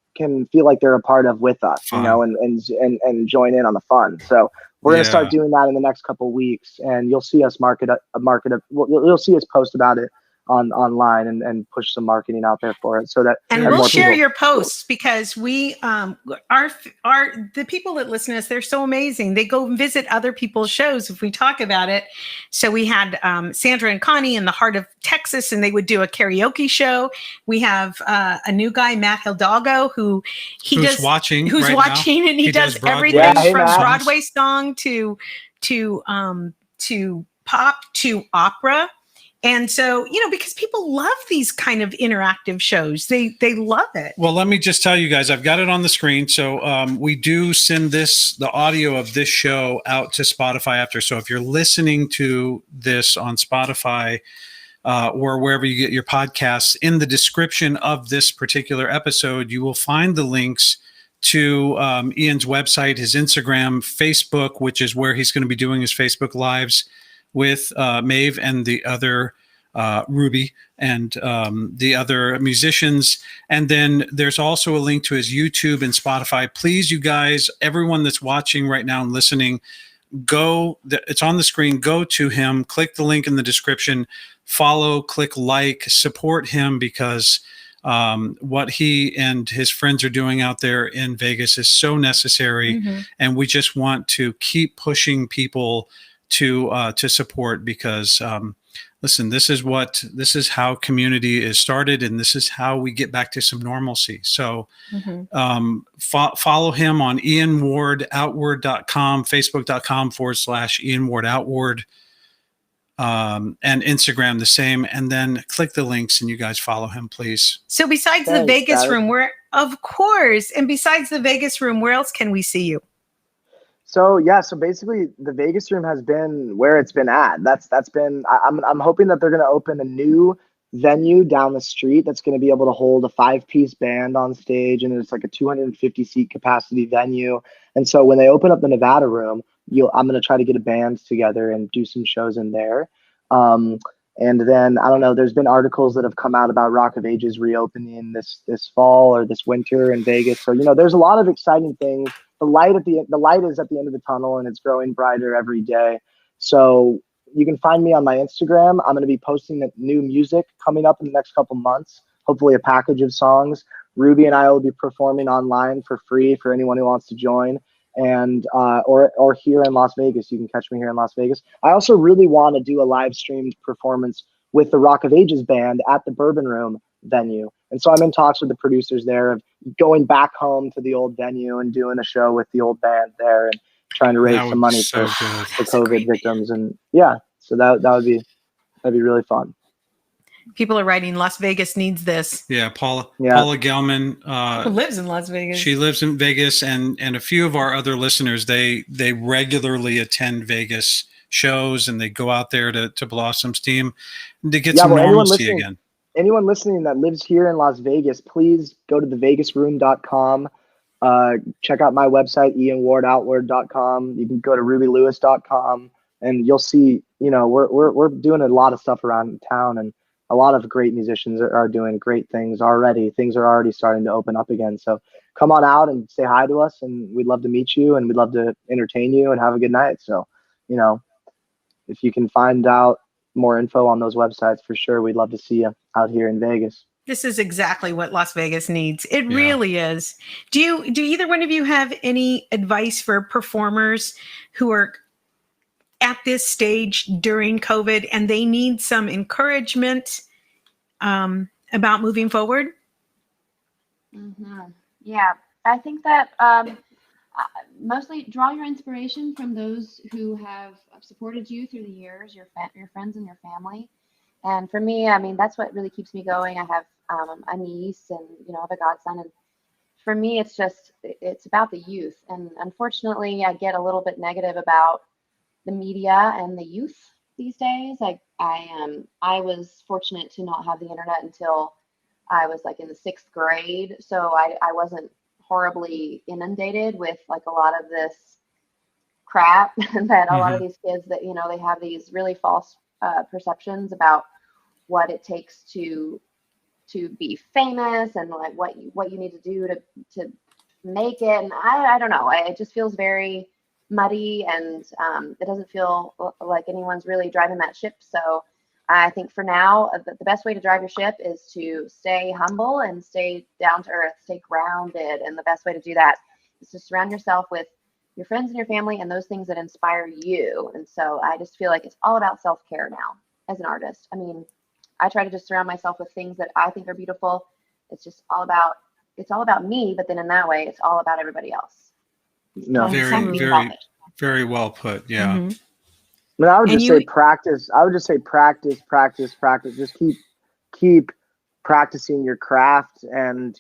feel like they're a part of with us, Fun. and join in on the fun. So we're going to start doing that in the next couple of weeks, and you'll see us you'll see us post about it online and push some marketing out there for it, so that we'll share your posts, because we are the people that listen to us, they're so amazing. They go and visit other people's shows if we talk about it. So we had Sandra and Connie in the heart of Texas, and they would do a karaoke show. We have a new guy, Matt Hidalgo, who's watching, and he does everything from Broadway song to pop to opera. And so, because people love these kind of interactive shows, they love it. Well, let me just tell you guys, I've got it on the screen. So we do send the audio of this show out to Spotify after. So if you're listening to this on Spotify or wherever you get your podcasts, in the description of this particular episode, you will find the links to Ian's website, his Instagram, Facebook, which is where he's going to be doing his Facebook Lives with Maeve and the other Ruby and the other musicians. And then there's also a link to his YouTube and Spotify. Please, you guys, everyone that's watching right now and listening, it's on the screen. Go to him, click the link in the description, follow, click like, support him, because what he and his friends are doing out there in Vegas is so necessary. And we just want to keep pushing people to support, because listen, this is how community is started, and this is how we get back to some normalcy. So follow him on IanWardOutward.com, Facebook.com/IanWardOutward, and Instagram the same, and then click the links and you guys follow him, please. So besides the Vegas room, where else can we see you? So basically the Vegas room has been where it's been at. That's been, I'm hoping that they're going to open a new venue down the street that's going to be able to hold a 5-piece band on stage, and it's like a 250 seat capacity venue. And so when they open up the Nevada room, I'm going to try to get a band together and do some shows in there. And then, I don't know, there's been articles that have come out about Rock of Ages reopening this fall or this winter in Vegas. So, there's a lot of exciting things. The light is at the end of the tunnel, and it's growing brighter every day. So you can find me on my Instagram. I'm going to be posting new music coming up in the next couple months, hopefully a package of songs. Ruby and I will be performing online for free for anyone who wants to join. And or here in Las Vegas. You can catch me here in Las Vegas. I also really want to do a live streamed performance with the Rock of Ages band at the Bourbon Room venue. And so I'm in talks with the producers there of going back home to the old venue and doing a show with the old band there and trying to raise That would some be money so for good. the COVID victims. And yeah, so that'd be really fun. People are writing Las Vegas needs this. Yeah, Paula Yeah. Gelman. Who lives in Las Vegas? She lives in Vegas, and a few of our other listeners, they regularly attend Vegas shows, and they go out there to blow some steam, and to get some normalcy again. Anyone listening that lives here in Las Vegas, please go to thevegasroom.com. Check out my website, ianwardoutward.com. You can go to rubylewis.com, and you'll see, we're doing a lot of stuff around town, and a lot of great musicians are doing great things already. Things are already starting to open up again. So come on out and say hi to us, and we'd love to meet you, and we'd love to entertain you and have a good night. So, if you can find out more info on those websites, for sure, we'd love to see you out here in Vegas. This is exactly what Las Vegas needs. It really is. Do either one of you have any advice for performers who are at this stage during COVID and they need some encouragement about moving forward? Mm-hmm. Yeah, I think that mostly draw your inspiration from those who have supported you through the years, your friends and your family. And for me, I mean, that's what really keeps me going. I have a niece and, I have a godson. And for me, it's about the youth. And unfortunately, I get a little bit negative about the media and the youth these days. I was fortunate to not have the internet until I was like in the 6th grade. So I wasn't horribly inundated with like a lot of this crap that a lot of these kids that, they have these really false perceptions about what it takes to be famous and like what you need to do to make it. And I don't know. It just feels very muddy, and it doesn't feel like anyone's really driving that ship. So I think for now, the best way to drive your ship is to stay humble and stay down to earth, stay grounded. And the best way to do that is to surround yourself with your friends and your family and those things that inspire you. And so I just feel like it's all about self-care now as an artist. I mean, I try to just surround myself with things that I think are beautiful. It's all about me, but then in that way, it's all about everybody else. No, very well put. Yeah. I mean, I would just say practice. I would just say practice. Just keep practicing your craft, and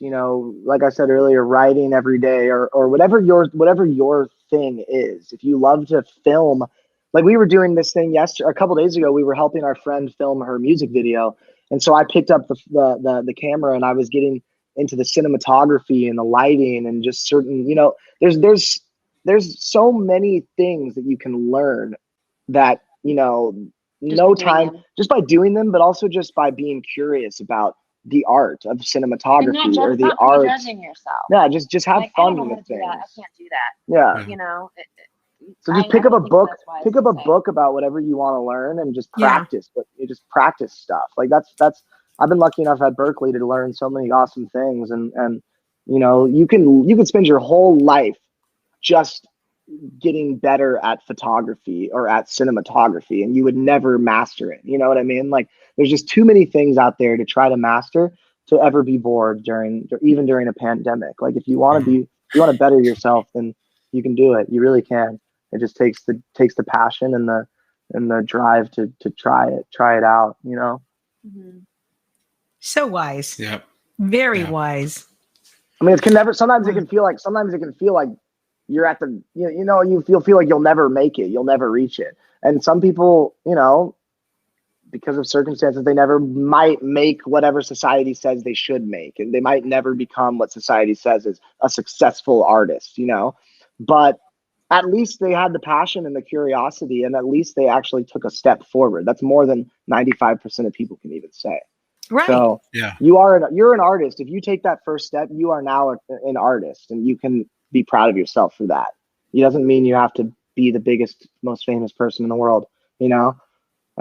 like I said earlier, writing every day or whatever your thing is. If you love to film, like we were doing this thing a couple days ago, we were helping our friend film her music video, and so I picked up the camera and I was getting into the cinematography and the lighting and just certain, there's so many things that you can learn that, just by doing them, but also just by being curious about the art of cinematography or the art. Judging yourself. Yeah, just have fun with things. I can't do that. Yeah. So just pick up a book. Pick up a book about whatever you want to learn and just practice. But you just practice stuff. Like that's. I've been lucky enough at Berkeley to learn so many awesome things, and you can spend your whole life just getting better at photography or at cinematography, and you would never master it. You know what I mean? Like there's just too many things out there to try to master to ever be bored even during a pandemic. Like if you want to better yourself, then you can do it. You really can. It just takes the passion and the drive to try it out. Mm-hmm. So wise. Yep. Very wise. I mean, sometimes it can feel like you're at the, you feel like you'll never make it. You'll never reach it. And some people, because of circumstances, they never might make whatever society says they should make. And they might never become what society says is a successful artist, but at least they had the passion and the curiosity, and at least they actually took a step forward. That's more than 95% of people can even say. Right. So you're an artist. If you take that first step, you are now an artist, and you can be proud of yourself for that. It doesn't mean you have to be the biggest, most famous person in the world.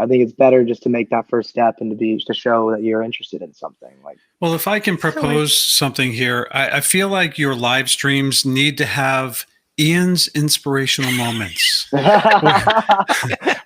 I think it's better just to make that first step and to show that you're interested in something. Like, well, if I can propose something here, I feel like your live streams need to have Ian's inspirational moments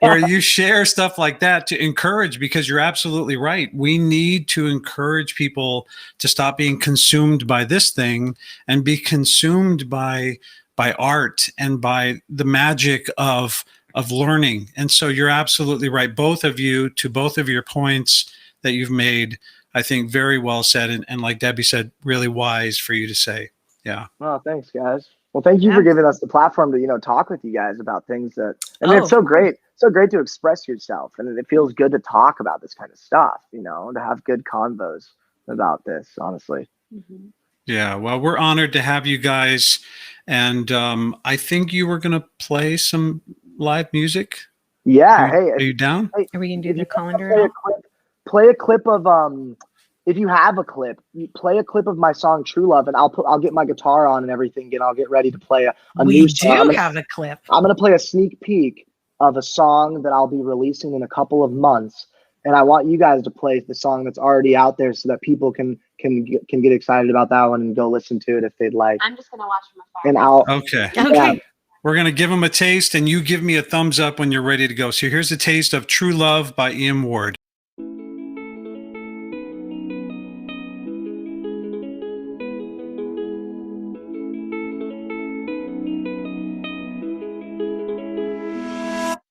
where you share stuff like that to encourage, because you're absolutely right. We need to encourage people to stop being consumed by this thing and be consumed by art and by the magic of learning. And so you're absolutely right. Both of you, to both of your points that you've made, I think very well said. And like Debbie said, really wise for you to say. Yeah. Oh, thanks, guys. Well, thank you for giving us the platform to, talk with you guys about things that, it's so great to express yourself. And it feels good to talk about this kind of stuff, to have good convos about this, honestly. Mm-hmm. Yeah. Well, we're honored to have you guys. And I think you were going to play some live music. Yeah. Are you down? Hey, Are we going to do the calendar? Play a clip of, if you have a clip, you play a clip of my song True Love, and I'll get my guitar on and everything, and I'll get ready to play a new song. We do have a clip. I'm going to play a sneak peek of a song that I'll be releasing in a couple of months. And I want you guys to play the song that's already out there so that people can get excited about that one and go listen to it if they'd like. I'm just gonna watch from afar. And I'll Okay. Yeah. We're going to give them a taste, and you give me a thumbs up when you're ready to go. So here's a taste of True Love by Ian Ward.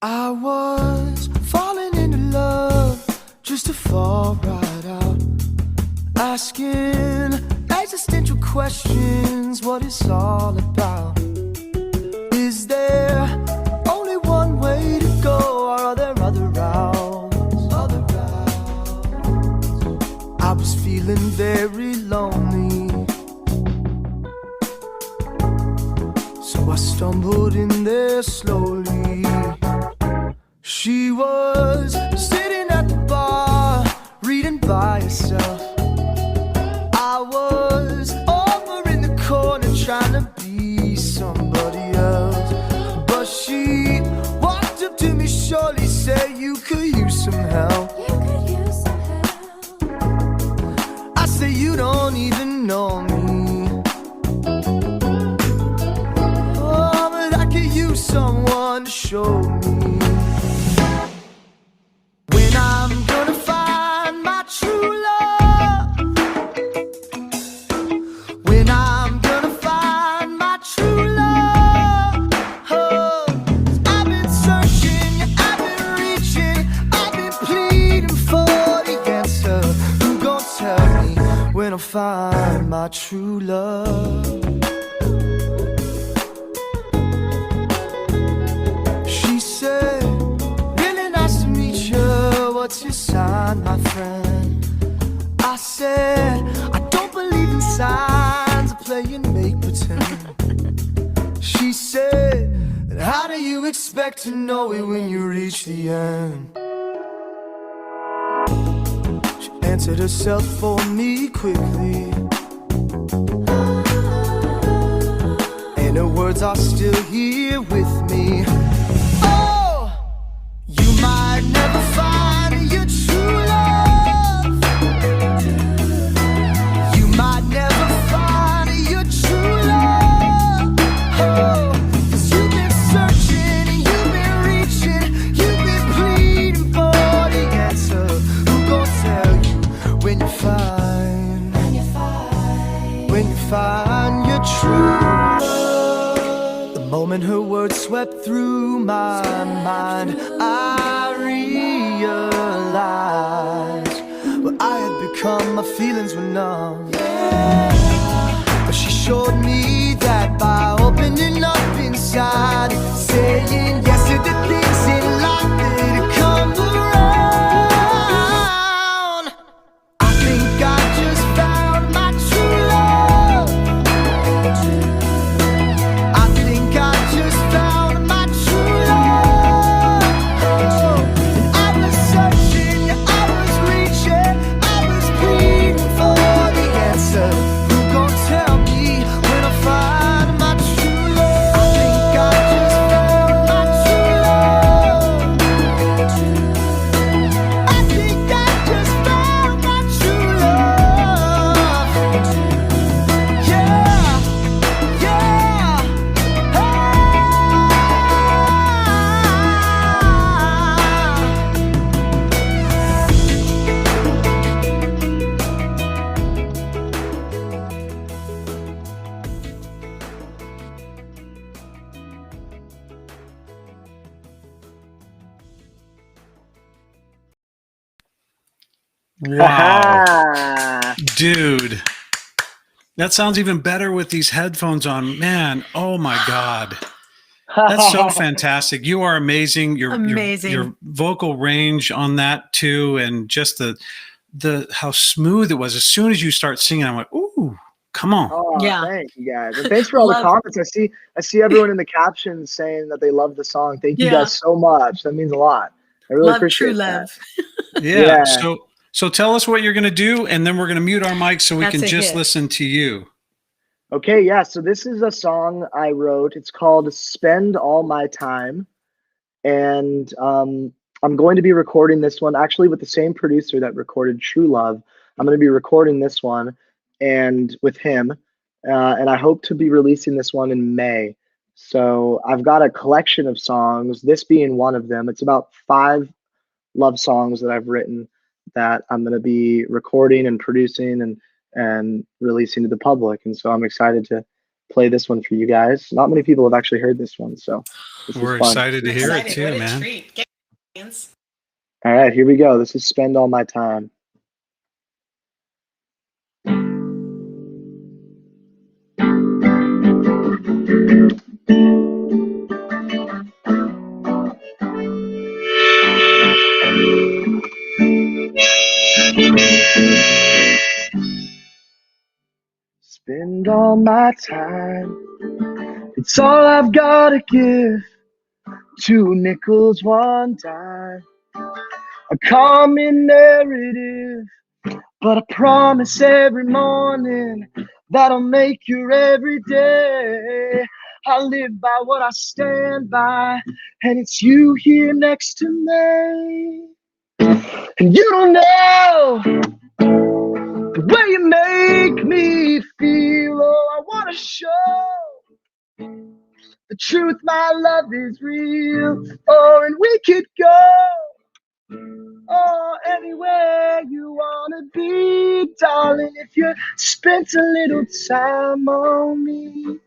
I was falling into love just to fall right out, asking existential questions, what it's all about. Is there only one way to go, or are there other routes? I was feeling very lonely, so I stumbled in there slowly. She was sitting at the bar, reading by herself. I was over in the corner trying to be somebody else. But she walked up to me, surely said, you could use some help. I say, you don't even know me. Oh, but I could use someone to show me. I'm gonna find my true love. When I'm gonna find my true love. Oh, I've been searching, I've been reaching, I've been pleading for the answer. Who gon' tell me when I find my true love? She said, what's your sign, my friend? I said, I don't believe in signs, I play and make pretend. She said, how do you expect to know it when you reach the end? She answered herself for me quickly, and her words are still here with me. Oh, you might never find your true love. You might never find your true love. Oh, 'cause you've been searching and you've been reaching, you've been pleading for the answer. Who gon' tell you when you find your true love? The moment her words swept through my mind, I realized what I had become, my feelings were numb. But she showed me that by opening up inside, saying yes to the things in life that come around. I think I just found my true love. I think I just found my true love. And I was searching, I was reaching, I was pleading for the answer. Who gon' tell me when I find my true love? I think I just found my true love. Wow. Dude. That sounds even better with these headphones on. Man, oh my God. That's so fantastic. You are amazing. Your vocal range on that too, and just the how smooth it was. As soon as you start singing, I'm like, ooh, come on. Oh, Yeah. thank you guys. And thanks for all the comments. I see everyone in the captions saying that they love the song. Thank you guys so much. That means a lot. I really appreciate true that. love. Yeah. So tell us what you're going to do, and then we're going to mute our mics so we can just listen to you. Okay, yeah. So this is a song I wrote. It's called "Spend All My Time," and I'm going to be recording this one actually with the same producer that recorded "True Love." I'm going to be recording this one and with him, and I hope to be releasing this one in May. So I've got a collection of songs. This being one of them. It's about 5 love songs that I've written that I'm going to be recording and producing and releasing to the public. And so I'm excited to play this one for you guys. Not many people have actually heard this one, so we're excited to hear it too, man. All right, here we go. This is "Spend All My Time." Spend all my time, it's all I've got to give. 2 nickels, 1 dime, a common narrative. But I promise every morning that'll make your every day. I live by what I stand by, and it's you here next to me. And you don't know the way you make me feel. Oh, I want to show the truth, my love is real. Oh, and we could go, oh, anywhere you wanna be, darling, if you spent a little time on me.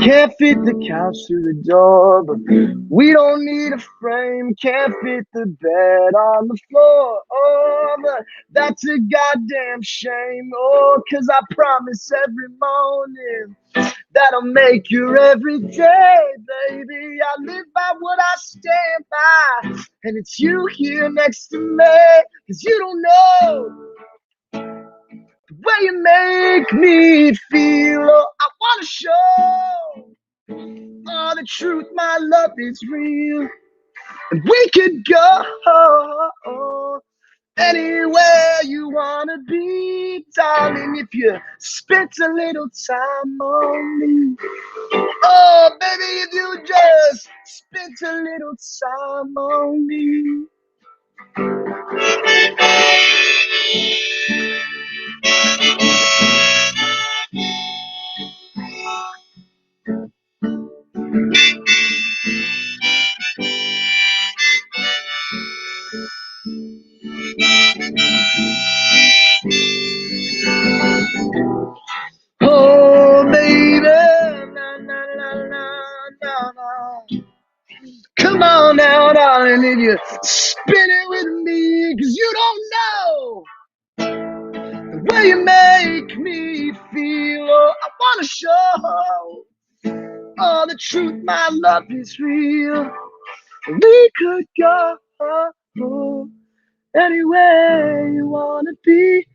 Can't fit the couch through the door, but we don't need a frame. Can't fit the bed on the floor, oh, but that's a goddamn shame. Oh, 'cause I promise every morning that'll make your every day, baby. I live by what I stand by, and it's you here next to me. 'Cause you don't know the way you make me feel. Oh, I wanna show all the truth, my love is real. And we could go anywhere you wanna be, darling, if you spent a little time on me. Oh, baby, if you just spent a little time on me. Oh, baby, na, na, na, na, na, na. Come on now, darling, if you spin it with me, 'cause you don't know the way you make me feel. Oh, I wanna show all the truth, my love is real. We could go anywhere you wanna be,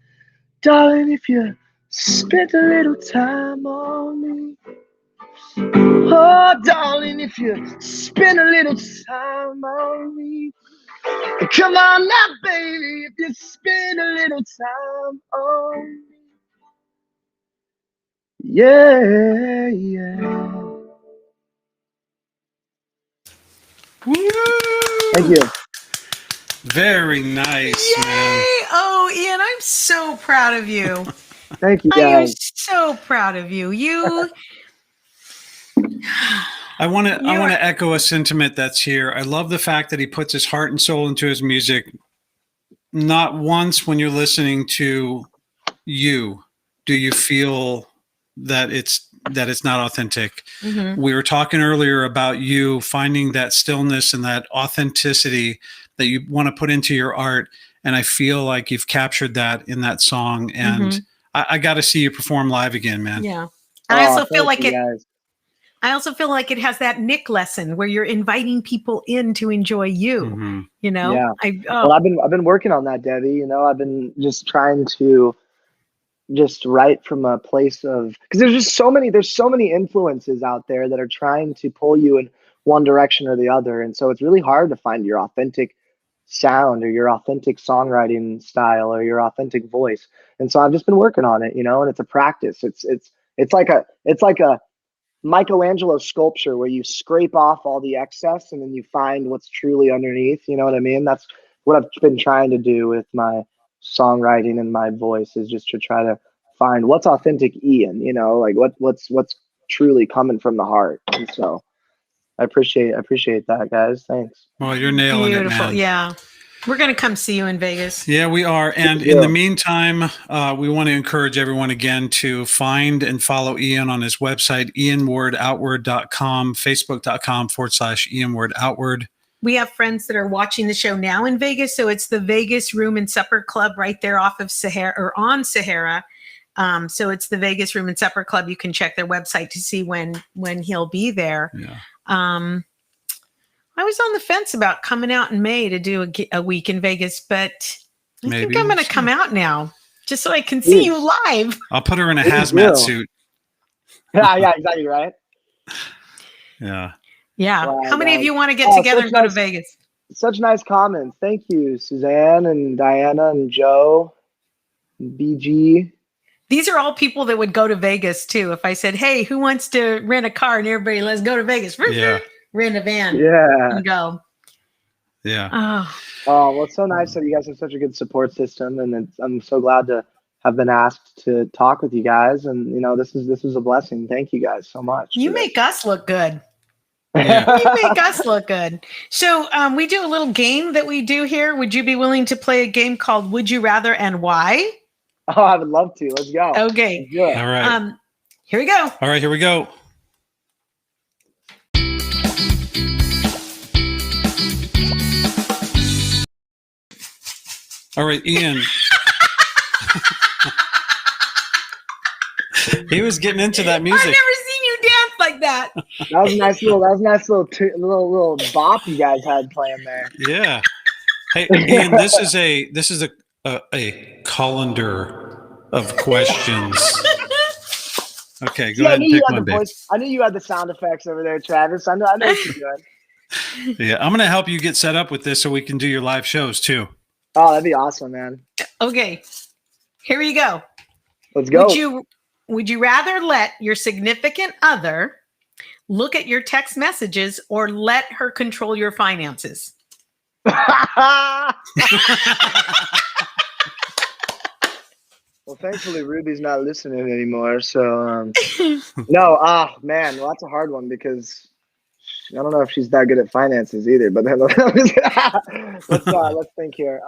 darling, if you spent a little time on me. Oh, darling, if you spend a little time on me. Come on now, baby, if you spend a little time on me. Yeah, yeah. Woo! Thank you. Very nice, Yay! man. Oh, Ian, I'm so proud of you. Thank you, I am guys. so proud of you. I want to echo a sentiment that's here. I love the fact that he puts his heart and soul into his music. not once when you're listening to you do you feel that it's not authentic. Mhm. We were talking earlier about you finding that stillness and that authenticity that you want to put into your art, and I feel like you've captured that in that song. And Mhm. I got to see you perform live again, man. Yeah. I also feel like thank you, it. guys. I also feel like it has that Nick lesson where you're inviting people in to enjoy you. Mhm. You know. Yeah. Oh, Well, I've been working on that, Debbie. You know, I've been just trying to just write from a place of, because there's so many influences out there that are trying to pull you in one direction or the other, and so it's really hard to find your authentic sound or your authentic songwriting style or your authentic voice. And so I've just been working on it, you know, and it's a practice. It's like a Michelangelo sculpture where you scrape off all the excess and then you find what's truly underneath. You know what I mean? That's what I've been trying to do with my songwriting and my voice, is just to try to find what's authentic Ian, you know, like what's truly coming from the heart. And so I appreciate that, guys. Thanks. Well, you're nailing beautiful. it, man. Yeah. We're going to come see you in Vegas. Yeah, we are. And in the meantime, we want to encourage everyone again to find and follow Ian on his website, ianwardoutward.com, facebook.com/ianwardoutward. We have friends that are watching the show now in Vegas. So it's the Vegas Room and Supper Club right there off of Sahara, or on Sahara. So it's the Vegas Room and Supper Club. You can check their website to see when he'll be there. Yeah. I was on the fence about coming out in May to do a week in Vegas, but I think I'm going to come out now just so I can see you live. I'll put her in a hazmat suit. Yeah, exactly, right? Yeah. Yeah. Wow, How many of guys. you want to get together and go to nice- Vegas? Such nice comments. Thank you, Suzanne and Diana and Joe, and BG. These are all people that would go to Vegas too. If I said, hey, who wants to rent a car, and everybody, let's go to Vegas. Yeah. Rent a van Yeah. and go. Yeah. Oh, Oh, well, it's so nice that you guys have such a good support system, and I'm so glad to have been asked to talk with you guys. And you know, this is a blessing. Thank you guys so much. you make us look good. Yeah. You make us look good. So we do a little game that we do here. Would you be willing to play a game called Would You Rather and Why? Oh, I would love to. Let's go. Okay. Let's do it. All right. Here we go. All right, here we go. All right, Ian. He was getting into that I've music. never seen you dance like that. That was a nice little bop you guys had playing there. Yeah. Hey, Ian, this is a colander of questions. Okay, go ahead and pick one, babe. I knew you had the sound effects over there, Travis. I know what you're doing. Yeah, I'm gonna help you get set up with this so we can do your live shows too. Oh, that'd be awesome, man. Okay. Here you go. Let's go. Would you rather let your significant other look at your text messages or let her control your finances? Well, thankfully Ruby's not listening anymore. So no, man, well, that's a hard one because I don't know if she's that good at finances either. But then let's think here.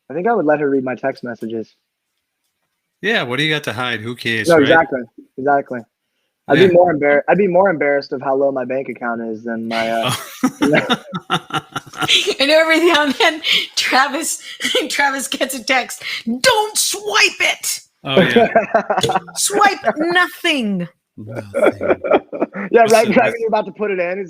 I think I would let her read my text messages. Yeah, what do you got to hide? Who cares? No, right? exactly. I'd be more embarrassed. I'd be more embarrassed of how low my bank account is than my. And every now and then, Travis gets a text. Don't swipe it. Oh yeah. Swipe nothing. Yeah, right. When you're about to put it in, you're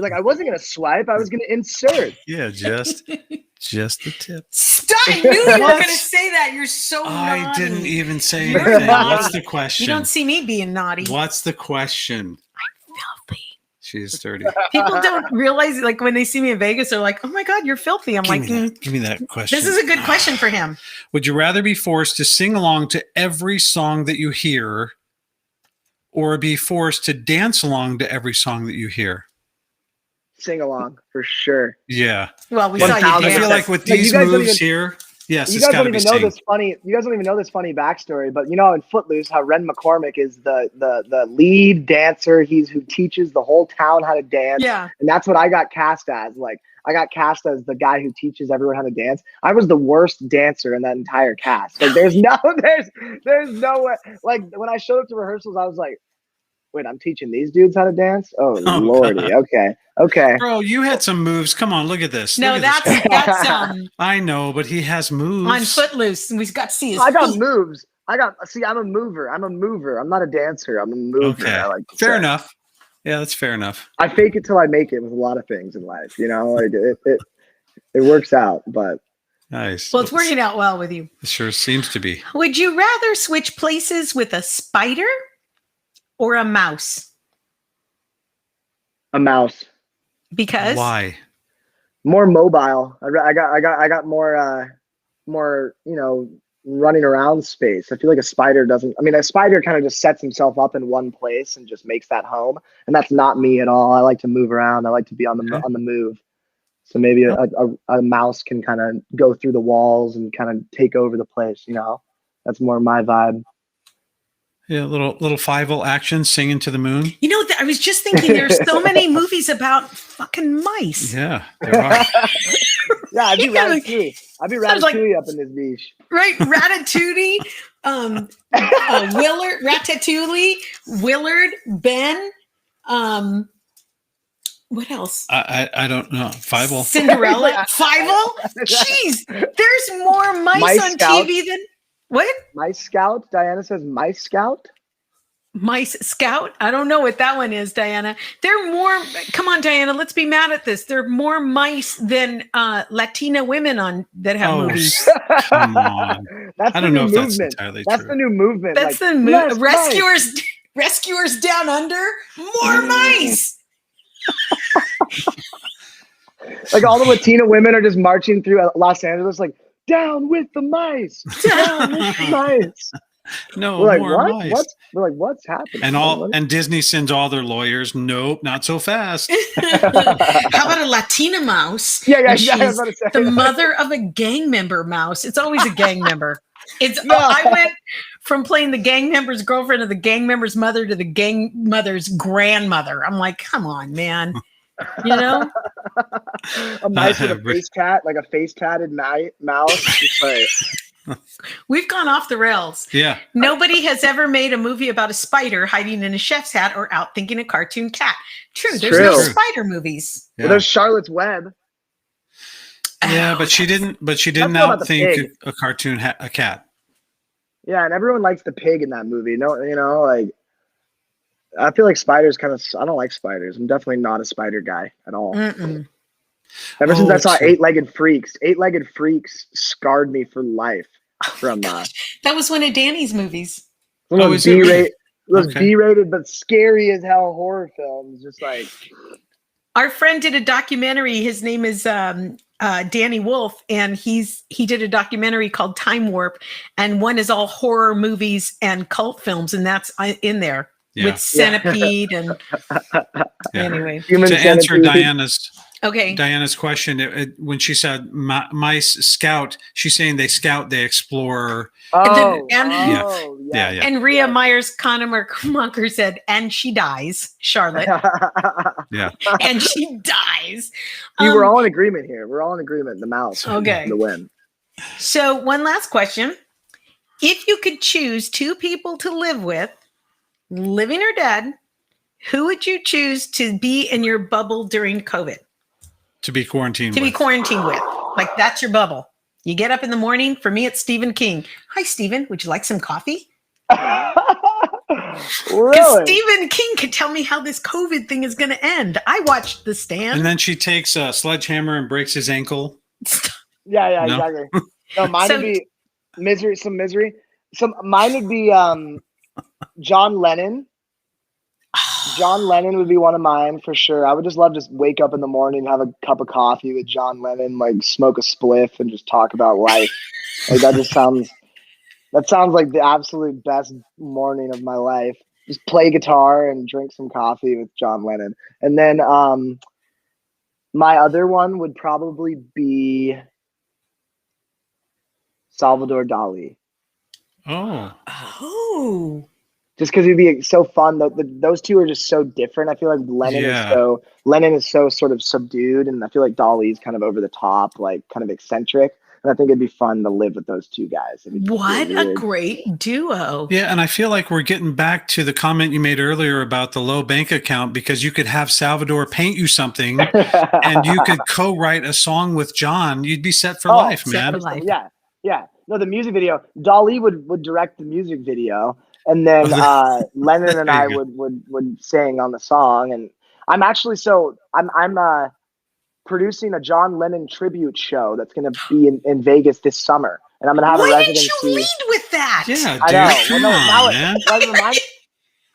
like, I wasn't gonna swipe. I was gonna insert. Yeah, just the tip. Stop! I knew you were going to say that. You're so I naughty. didn't even say You're anything. naughty. What's the question? You don't see me being naughty. What's the question? I'm filthy. She's 30. People don't realize, like, when they see me in Vegas, they're like, oh my God, you're filthy. I'm Give me that question. This is a good question for him. Would you rather be forced to sing along to every song that you hear or be forced to dance along to every song that you hear? Sing along for sure. Yeah. Well, we saw you 1,000%. dance. I feel like with No, you these guys don't moves even- here, yes, You it's guys got don't to be even know sing. this funny. You guys don't even know this funny backstory. But you know, in Footloose, how Ren McCormick is the lead dancer. Who teaches the whole town how to dance. Yeah. And that's what I got cast as. Like, I got cast as the guy who teaches everyone how to dance. I was the worst dancer in that entire cast. Like there's no way. Like when I showed up to rehearsals, I was like, wait, I'm teaching these dudes how to dance? Oh, Oh, Lordy. God. Okay. Bro, you had some moves. Come on, look at this. No, Look at this. that's I know, but he has moves. on Footloose, and we've got to see his I got feet. moves. See, I'm a mover. I'm not a dancer. I'm a mover. Okay. I like to Fair say. enough. Yeah, that's fair enough. I fake it till I make it with a lot of things in life. Like it works out, but Nice. Well, it's working out well with you. It sure seems to be. Would you rather switch places with a spider or a mouse? a mouse. Because Why? More mobile. I got more running around space. I feel like a spider doesn't. I mean, a spider kind of just sets himself up in one place and just makes that home, and that's not me at all. I like to move around. I like to be on the move. So maybe a mouse can kind of go through the walls and kind of take over the place. That's more my vibe. Yeah, little Fievel action, singing to the moon. I was just thinking there's so many movies about fucking mice. Yeah, there are. Yeah, I'd be Yeah, Ratatouille. I'd be sounds like- Ratatouille up in this beach. Right? Ratatouille, Willard, Ben, what else? I don't know. Fievel. Cinderella, Fievel? Jeez, there's more mice on Scout. TV than what? Mice Scout. Diana says Mice Scout. Mice Scout? I don't know what that one is, Diana. There are more. Come on, Diana. Let's be mad at this. There are more mice than Latina women that have movies. Come on. That's I the don't know new if that's movement. entirely That's true. the new movement. That's like, the less Rescuers. Rescuers Down Under. More mice. Like all the Latina women are just marching through Los Angeles, like down with the mice, down with the mice. No, We're like, more what? mice. We're like, what's happening? And Disney sends all their lawyers. Nope, not so fast. How about a Latina mouse? Yeah, And I was she's about to say the that. mother of a gang member mouse. It's always a gang member. No. I went from playing the gang member's girlfriend to the gang member's mother to the gang mother's grandmother. I'm like, come on, man. A mice with a face tat, like a face tatted mouse. Just like, We've gone off the rails. Yeah. Nobody has ever made a movie about a spider hiding in a chef's hat or out thinking a cartoon cat. True. There's no True. spider movies. Yeah. well, there's Charlotte's Web. Yeah, but she didn't That's not about the outthink pig. a cartoon a cat. Yeah, and everyone likes the pig in that movie. No, like I feel like spiders I don't like spiders. I'm definitely not a spider guy at all. Mm-mm. Ever since I saw true. Eight-Legged Freaks scarred me for life. From That was one of Danny's movies. one of is those it really? B-rated, those Okay. B-rated but scary as hell horror films. Just like Our friend did a documentary. His name is Danny Wolf, and he did a documentary called Time Warp, and one is all horror movies and cult films, and that's in there Yeah. with Centipede and Yeah. anyway. human To answer centipede. Okay. question, when she said mice scout, she's saying they scout, they explore. Oh, And- Yeah, yeah. And Rhea Myers Monker said, and she dies, Charlotte, Yeah. and she dies. See, we're all in agreement here. We're all in agreement. The mouse. Okay. The win. So one last question. If you could choose two people to live with, living or dead, who would you choose to be in your bubble during COVID? To be quarantined. To be with. quarantined with. Like that's your bubble. You get up in the morning. For me, it's Stephen King. Hi, Stephen. Would you like some coffee? Because Really? Stephen King could tell me how this COVID thing is going to end. I watched The Stand. And then she takes a sledgehammer and breaks his ankle. Yeah, No? exactly. No, mine So- would be misery. Mine would be John Lennon. John Lennon would be one of mine for sure. I would just love to wake up in the morning, have a cup of coffee with John Lennon, like smoke a spliff and just talk about life. Like that sounds like the absolute best morning of my life. Just play guitar and drink some coffee with John Lennon. And then my other one would probably be Salvador Dali. Oh. Oh. just because it'd be so fun. Those two are just so different. I feel like Lennon is so sort of subdued, and I feel like Dolly's kind of over the top, like kind of eccentric. And I think it'd be fun to live with those two guys. What a great duo. Yeah, and I feel like we're getting back to the comment you made earlier about the low bank account, because you could have Salvador paint you something and you could co-write a song with John. You'd be set for life, man. For life. Yeah. No, the music video, Dolly would direct the music video, and then Lennon and I would sing on the song. And I'm actually I'm producing a John Lennon tribute show that's going to be in Vegas this summer, and I'm going to have a residency. Why didn't you lead with that? Yeah, dude, I know. come on, man.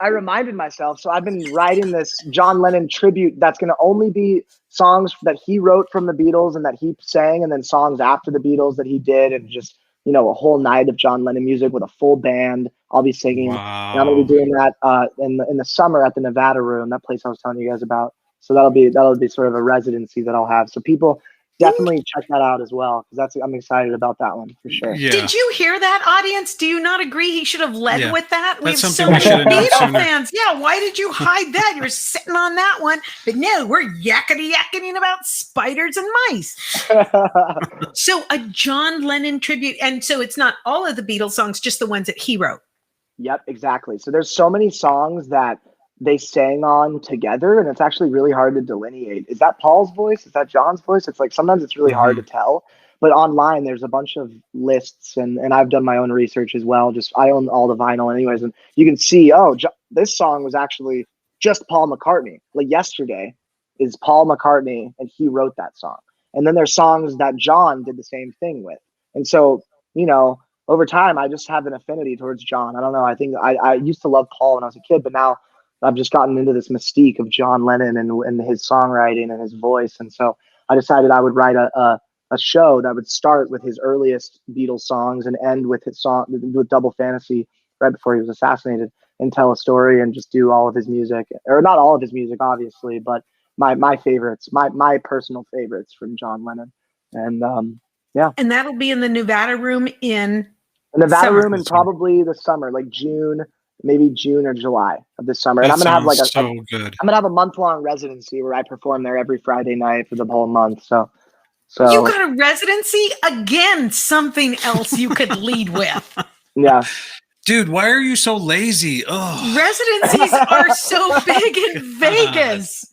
I reminded myself. So I've been writing this John Lennon tribute that's going to only be songs that he wrote from the Beatles and that he sang, and then songs after the Beatles that he did, and just, you know, a whole night of John Lennon music with a full band. I'll be singing. Wow. And I'm going to be doing that in the summer at the Nevada Room, that place I was telling you guys about. So that'll be sort of a residency that I'll have. So people definitely check that out as well, because I'm excited about that one for sure. Yeah. Did you hear that, audience? Do you not agree he should have led with that? We That's have something so we many should have known Beatle sooner. fans. Yeah, why did you hide that? You were sitting on that one. But no, we're yakking about spiders and mice. So a John Lennon tribute. And so it's not all of the Beatles songs, just the ones that he wrote. Yep, exactly. So there's so many songs that they sang on together, and it's actually really hard to delineate. Is that Paul's voice? Is that John's voice? It's like sometimes it's really hard to tell. But online there's a bunch of lists, and I've done my own research as well. Just I own all the vinyl anyways, and you can see, this song was actually just Paul McCartney. Like Yesterday is Paul McCartney, and he wrote that song. And then there's songs that John did the same thing with. And so, you know, over time I just have an affinity towards John. I don't know. I think I used to love Paul when I was a kid, but now I've just gotten into this mystique of John Lennon and his songwriting and his voice. And so I decided I would write a show that would start with his earliest Beatles songs and end with his song with Double Fantasy right before he was assassinated, and tell a story and just do all of his music, or not all of his music, obviously, but my favorites, my personal favorites from John Lennon. And And that'll be in the Nevada Room in probably the summer, like maybe June or July of this summer. And I'm gonna have good. I'm gonna have a month-long residency where I perform there every Friday night for the whole month. So you got a residency again, something else you could lead with. Yeah. Dude, why are you so lazy? Oh, Residencies are so big in Vegas.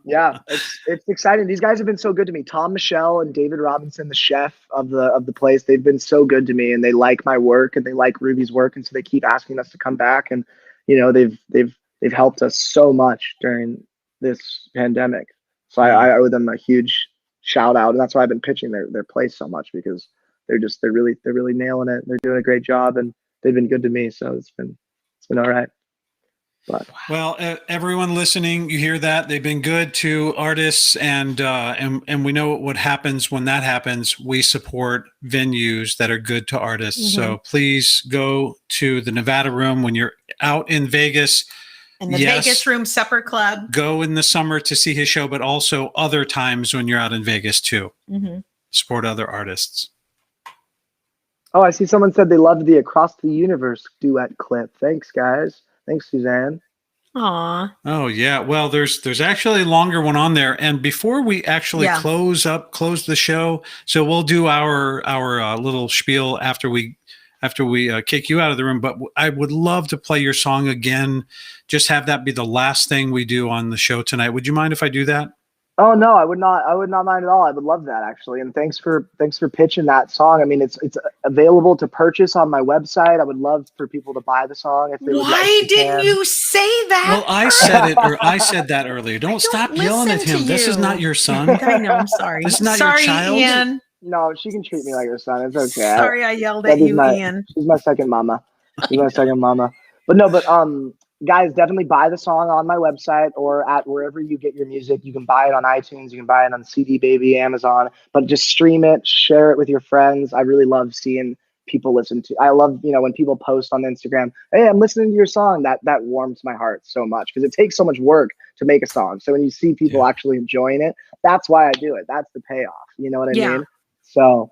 Yeah, it's exciting. These guys have been so good to me. Tom Michelle and David Robinson, the chef of the place, they've been so good to me, and they like my work and they like Ruby's work, and so they keep asking us to come back. And you know, they've helped us so much during this pandemic. So I owe them a huge shout out, and that's why I've been pitching their place so much, because they're really nailing it. They're doing a great job, and they've been good to me. So it's been all right. But. Well, everyone listening, you hear that? They've been good to artists, and we know what happens when that happens. We support venues that are good to artists. So please go to the Nevada Room when you're out in Vegas. And the Vegas Room Supper Club. Go in the summer to see his show, but also other times when you're out in Vegas too. Support other artists. Oh, I see someone said they loved the Across the Universe duet clip. Thanks, guys. Thanks, Suzanne. Aw. Oh yeah. Well, there's actually a longer one on there. And before we actually close the show, so we'll do our little spiel after we kick you out of the room. But I would love to play your song again. Just have that be the last thing we do on the show tonight. Would you mind if I do that? Oh no, I would not mind at all. I would love that, actually. And thanks for pitching that song. I mean, it's available to purchase on my website. I would love for people to buy the song if they would. Why didn't you say that? Well, I said that earlier. Don't stop yelling at him. This is not your son. I know, I'm sorry. This is not your child. Ian. No, she can treat me like her son. It's okay. Sorry, I yelled at you, Ian. She's my second mama. But guys, definitely buy the song on my website or at wherever you get your music. You can buy it on iTunes. You can buy it on CD Baby, Amazon. But just stream it, share it with your friends. I really love seeing people listen to. I love, when people post on Instagram, "Hey, I'm listening to your song." That warms my heart so much, because it takes so much work to make a song. So when you see people actually enjoying it, that's why I do it. That's the payoff. You know what I mean? So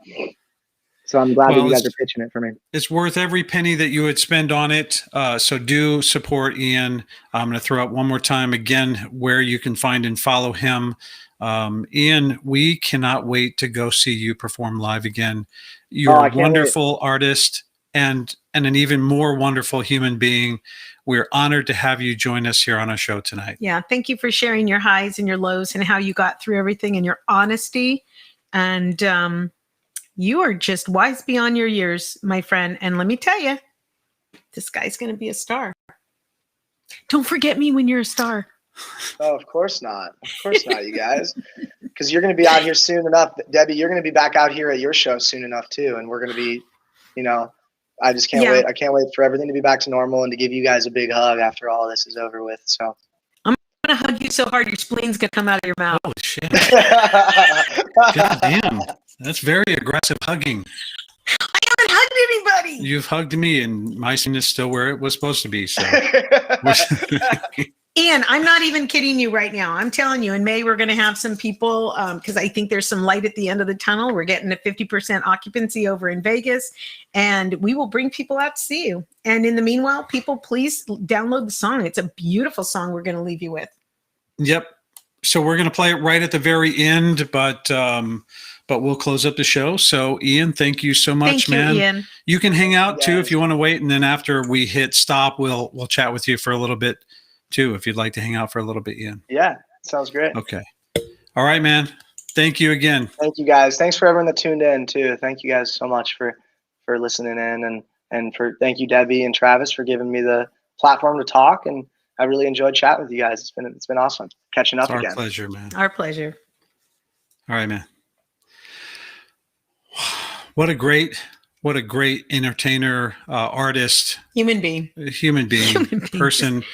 So I'm glad that Well, you guys are pitching it for me. It's worth every penny that you would spend on it. So do support Ian. I'm going to throw out one more time again where you can find and follow him. Ian, we cannot wait to go see you perform live again. You're I a can't wonderful artist and an even more wonderful human being. We're honored to have you join us here on our show tonight. Yeah. Thank you for sharing your highs and your lows and how you got through everything and your honesty. And you are just wise beyond your years, my friend. And let me tell you, this guy's going to be a star. Don't forget me when you're a star. Oh, of course not. Of course not, you guys. Because you're going to be out here soon enough. Debbie, you're going to be back out here at your show soon enough, too. And we're going to be, I just can't wait. I can't wait for everything to be back to normal and to give you guys a big hug after all this is over with. So I'm going to hug you so hard your spleen's going to come out of your mouth. Holy shit. God damn. That's very aggressive hugging. I haven't hugged anybody. You've hugged me, and my skin is still where it was supposed to be. So, Ian, I'm not even kidding you right now. I'm telling you, in May, we're going to have some people because I think there's some light at the end of the tunnel. We're getting a 50% occupancy over in Vegas, and we will bring people out to see you. And in the meanwhile, people, please download the song. It's a beautiful song we're going to leave you with. Yep. So we're going to play it right at the very end, but we'll close up the show. So, Ian, thank you so much, man. Ian. You can hang out too if you want to wait, and then after we hit stop, we'll chat with you for a little bit too, if you'd like to hang out for a little bit, Ian. Yeah, sounds great. Okay. All right, man. Thank you again. Thank you, guys. Thanks for everyone that tuned in too. Thank you guys so much for listening in, and thank you, Debbie and Travis, for giving me the platform to talk. And I really enjoyed chatting with you guys. It's been awesome catching up again. Our pleasure, man. Our pleasure. All right, man. What a great entertainer, artist, human being, person.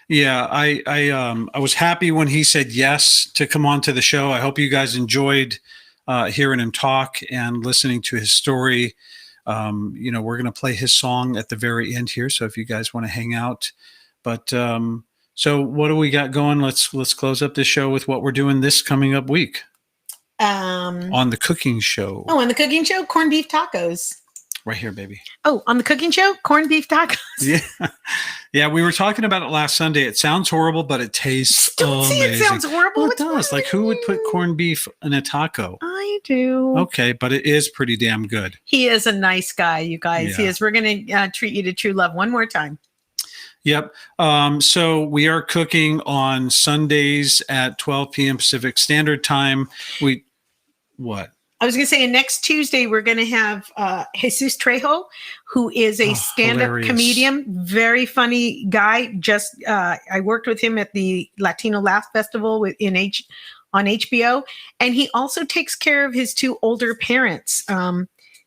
Yeah, I was happy when he said yes to come on to the show. I hope you guys enjoyed hearing him talk and listening to his story. We're going to play his song at the very end here, so if you guys want to hang out. But so what do we got going? Let's close up this show with what we're doing this coming up week. On the cooking show. Oh, on the cooking show, corned beef tacos. Right here, baby. Oh, on the cooking show, corned beef tacos. Yeah. We were talking about it last Sunday. It sounds horrible, but it tastes amazing. It sounds horrible. Well, it does. Like, who would put corned beef in a taco? I do. Okay, but it is pretty damn good. He is a nice guy, you guys. Yeah. He is. We're going to treat you to true love one more time. Yep. So we are cooking on Sundays at 12 p.m. Pacific Standard Time. What? I was going to say, next Tuesday, we're going to have Jesus Trejo, who is a stand-up hilarious comedian, very funny guy. I worked with him at the Latino Laugh Festival on HBO, and he also takes care of his two older parents.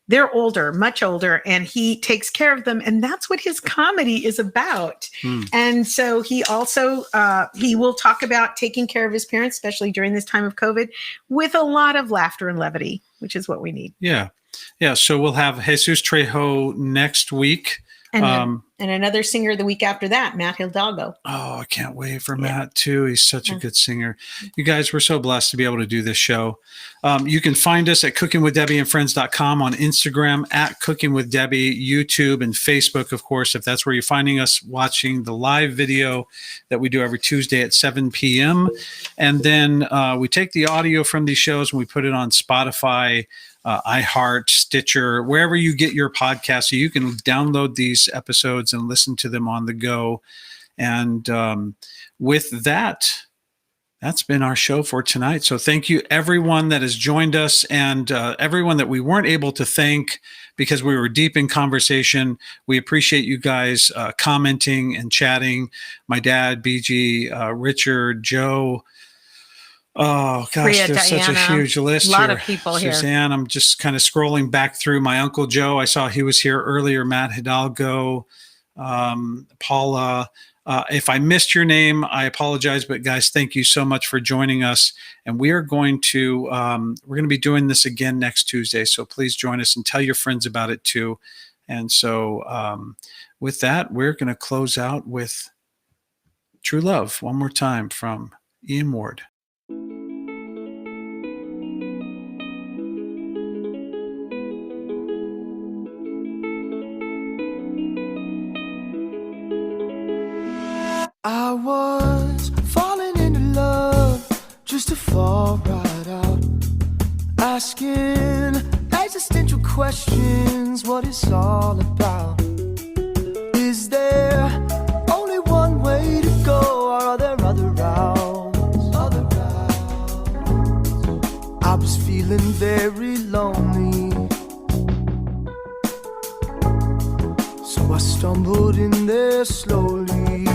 They're older, much older, and he takes care of them. And that's what his comedy is about. And so he also, he will talk about taking care of his parents, especially during this time of COVID, with a lot of laughter and levity, which is what we need. Yeah. Yeah. So we'll have Jesus Trejo next week. And another singer the week after that, Matt Hidalgo. Oh, I can't wait for Matt too. He's such a good singer. You guys, we're so blessed to be able to do this show. You can find us at cookingwithdebbieandfriends.com, on Instagram at cookingwithdebbie, YouTube, and Facebook, of course, if that's where you're finding us, watching the live video that we do every Tuesday at 7 p.m. And then we take the audio from these shows and we put it on Spotify, iHeart, Stitcher, wherever you get your podcast, so you can download these episodes and listen to them on the go. And with that, that's been our show for tonight. So thank you, everyone that has joined us, and everyone that we weren't able to thank because we were deep in conversation. We appreciate you guys commenting and chatting. My dad, BG, Richard, Joe. Oh, gosh, Priya, there's Diana, such a huge list. a lot here. of people here. Suzanne, I'm just kind of scrolling back through. My Uncle Joe, I saw he was here earlier. Matt Hidalgo, Paula. If I missed your name, I apologize. But guys, thank you so much for joining us. And we are going to be doing this again next Tuesday. So please join us and tell your friends about it too. And so with that, we're going to close out with True Love one more time from Ian Ward. questions what it's all about. Is there only one way to go, or are there other routes? Other routes. I was feeling very lonely, so I stumbled in there slowly.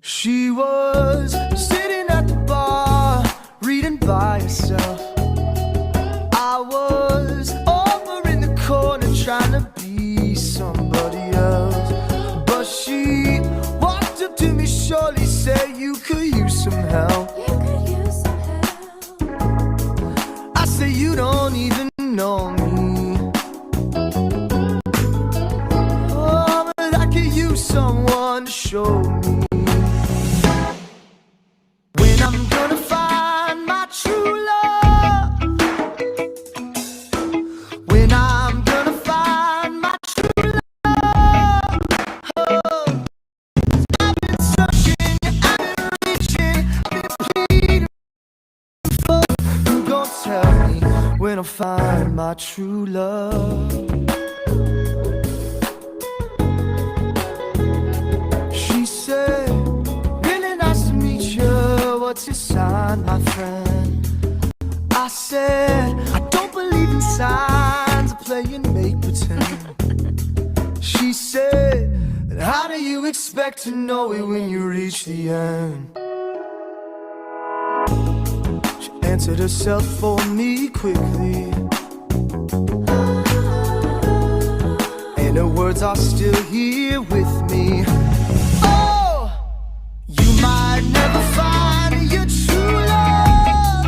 She was sitting at the bar, reading by herself. I was over in the corner trying to be somebody else. But she walked up to me, surely said, you could use some help. You could use some help. I say, you don't even know me. Oh, but I could use someone to show me when I'm gonna find my true love. When I'm gonna find my true love. Oh, I've been searching, I've been reaching, I've been pleading for. You gon' tell me when I'll find my true love. She said, really nice to meet you. What's your sign, my friend? I said, I don't believe in signs, I play and make pretend. She said, how do you expect to know it when you reach the end? She answered herself for me quickly, and her words are still here with me. Oh, you might never find your true love.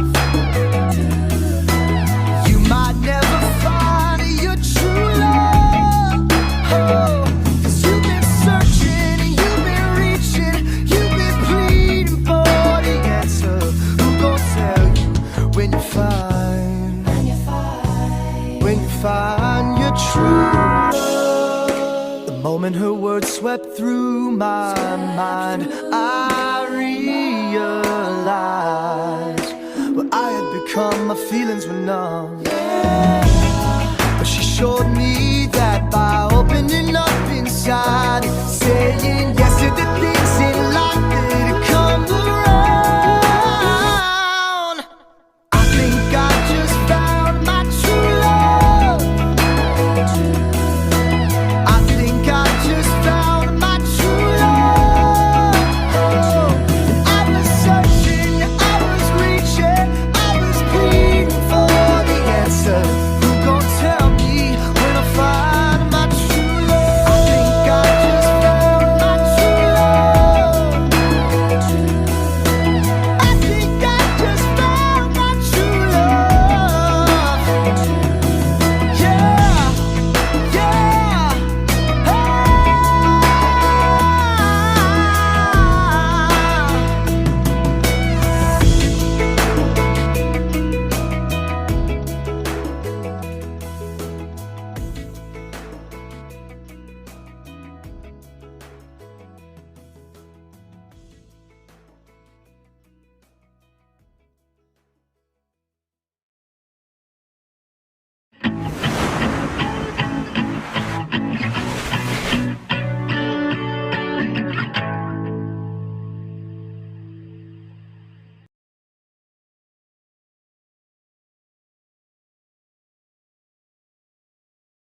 You might never find your true love. Oh, 'cause you've been searching and you've been reaching, you've been pleading for the answer. Who gon' tell you when you find, when you find your true love? The moment her words swept through my mind, I realized what I had become. My feelings were numb. Yeah.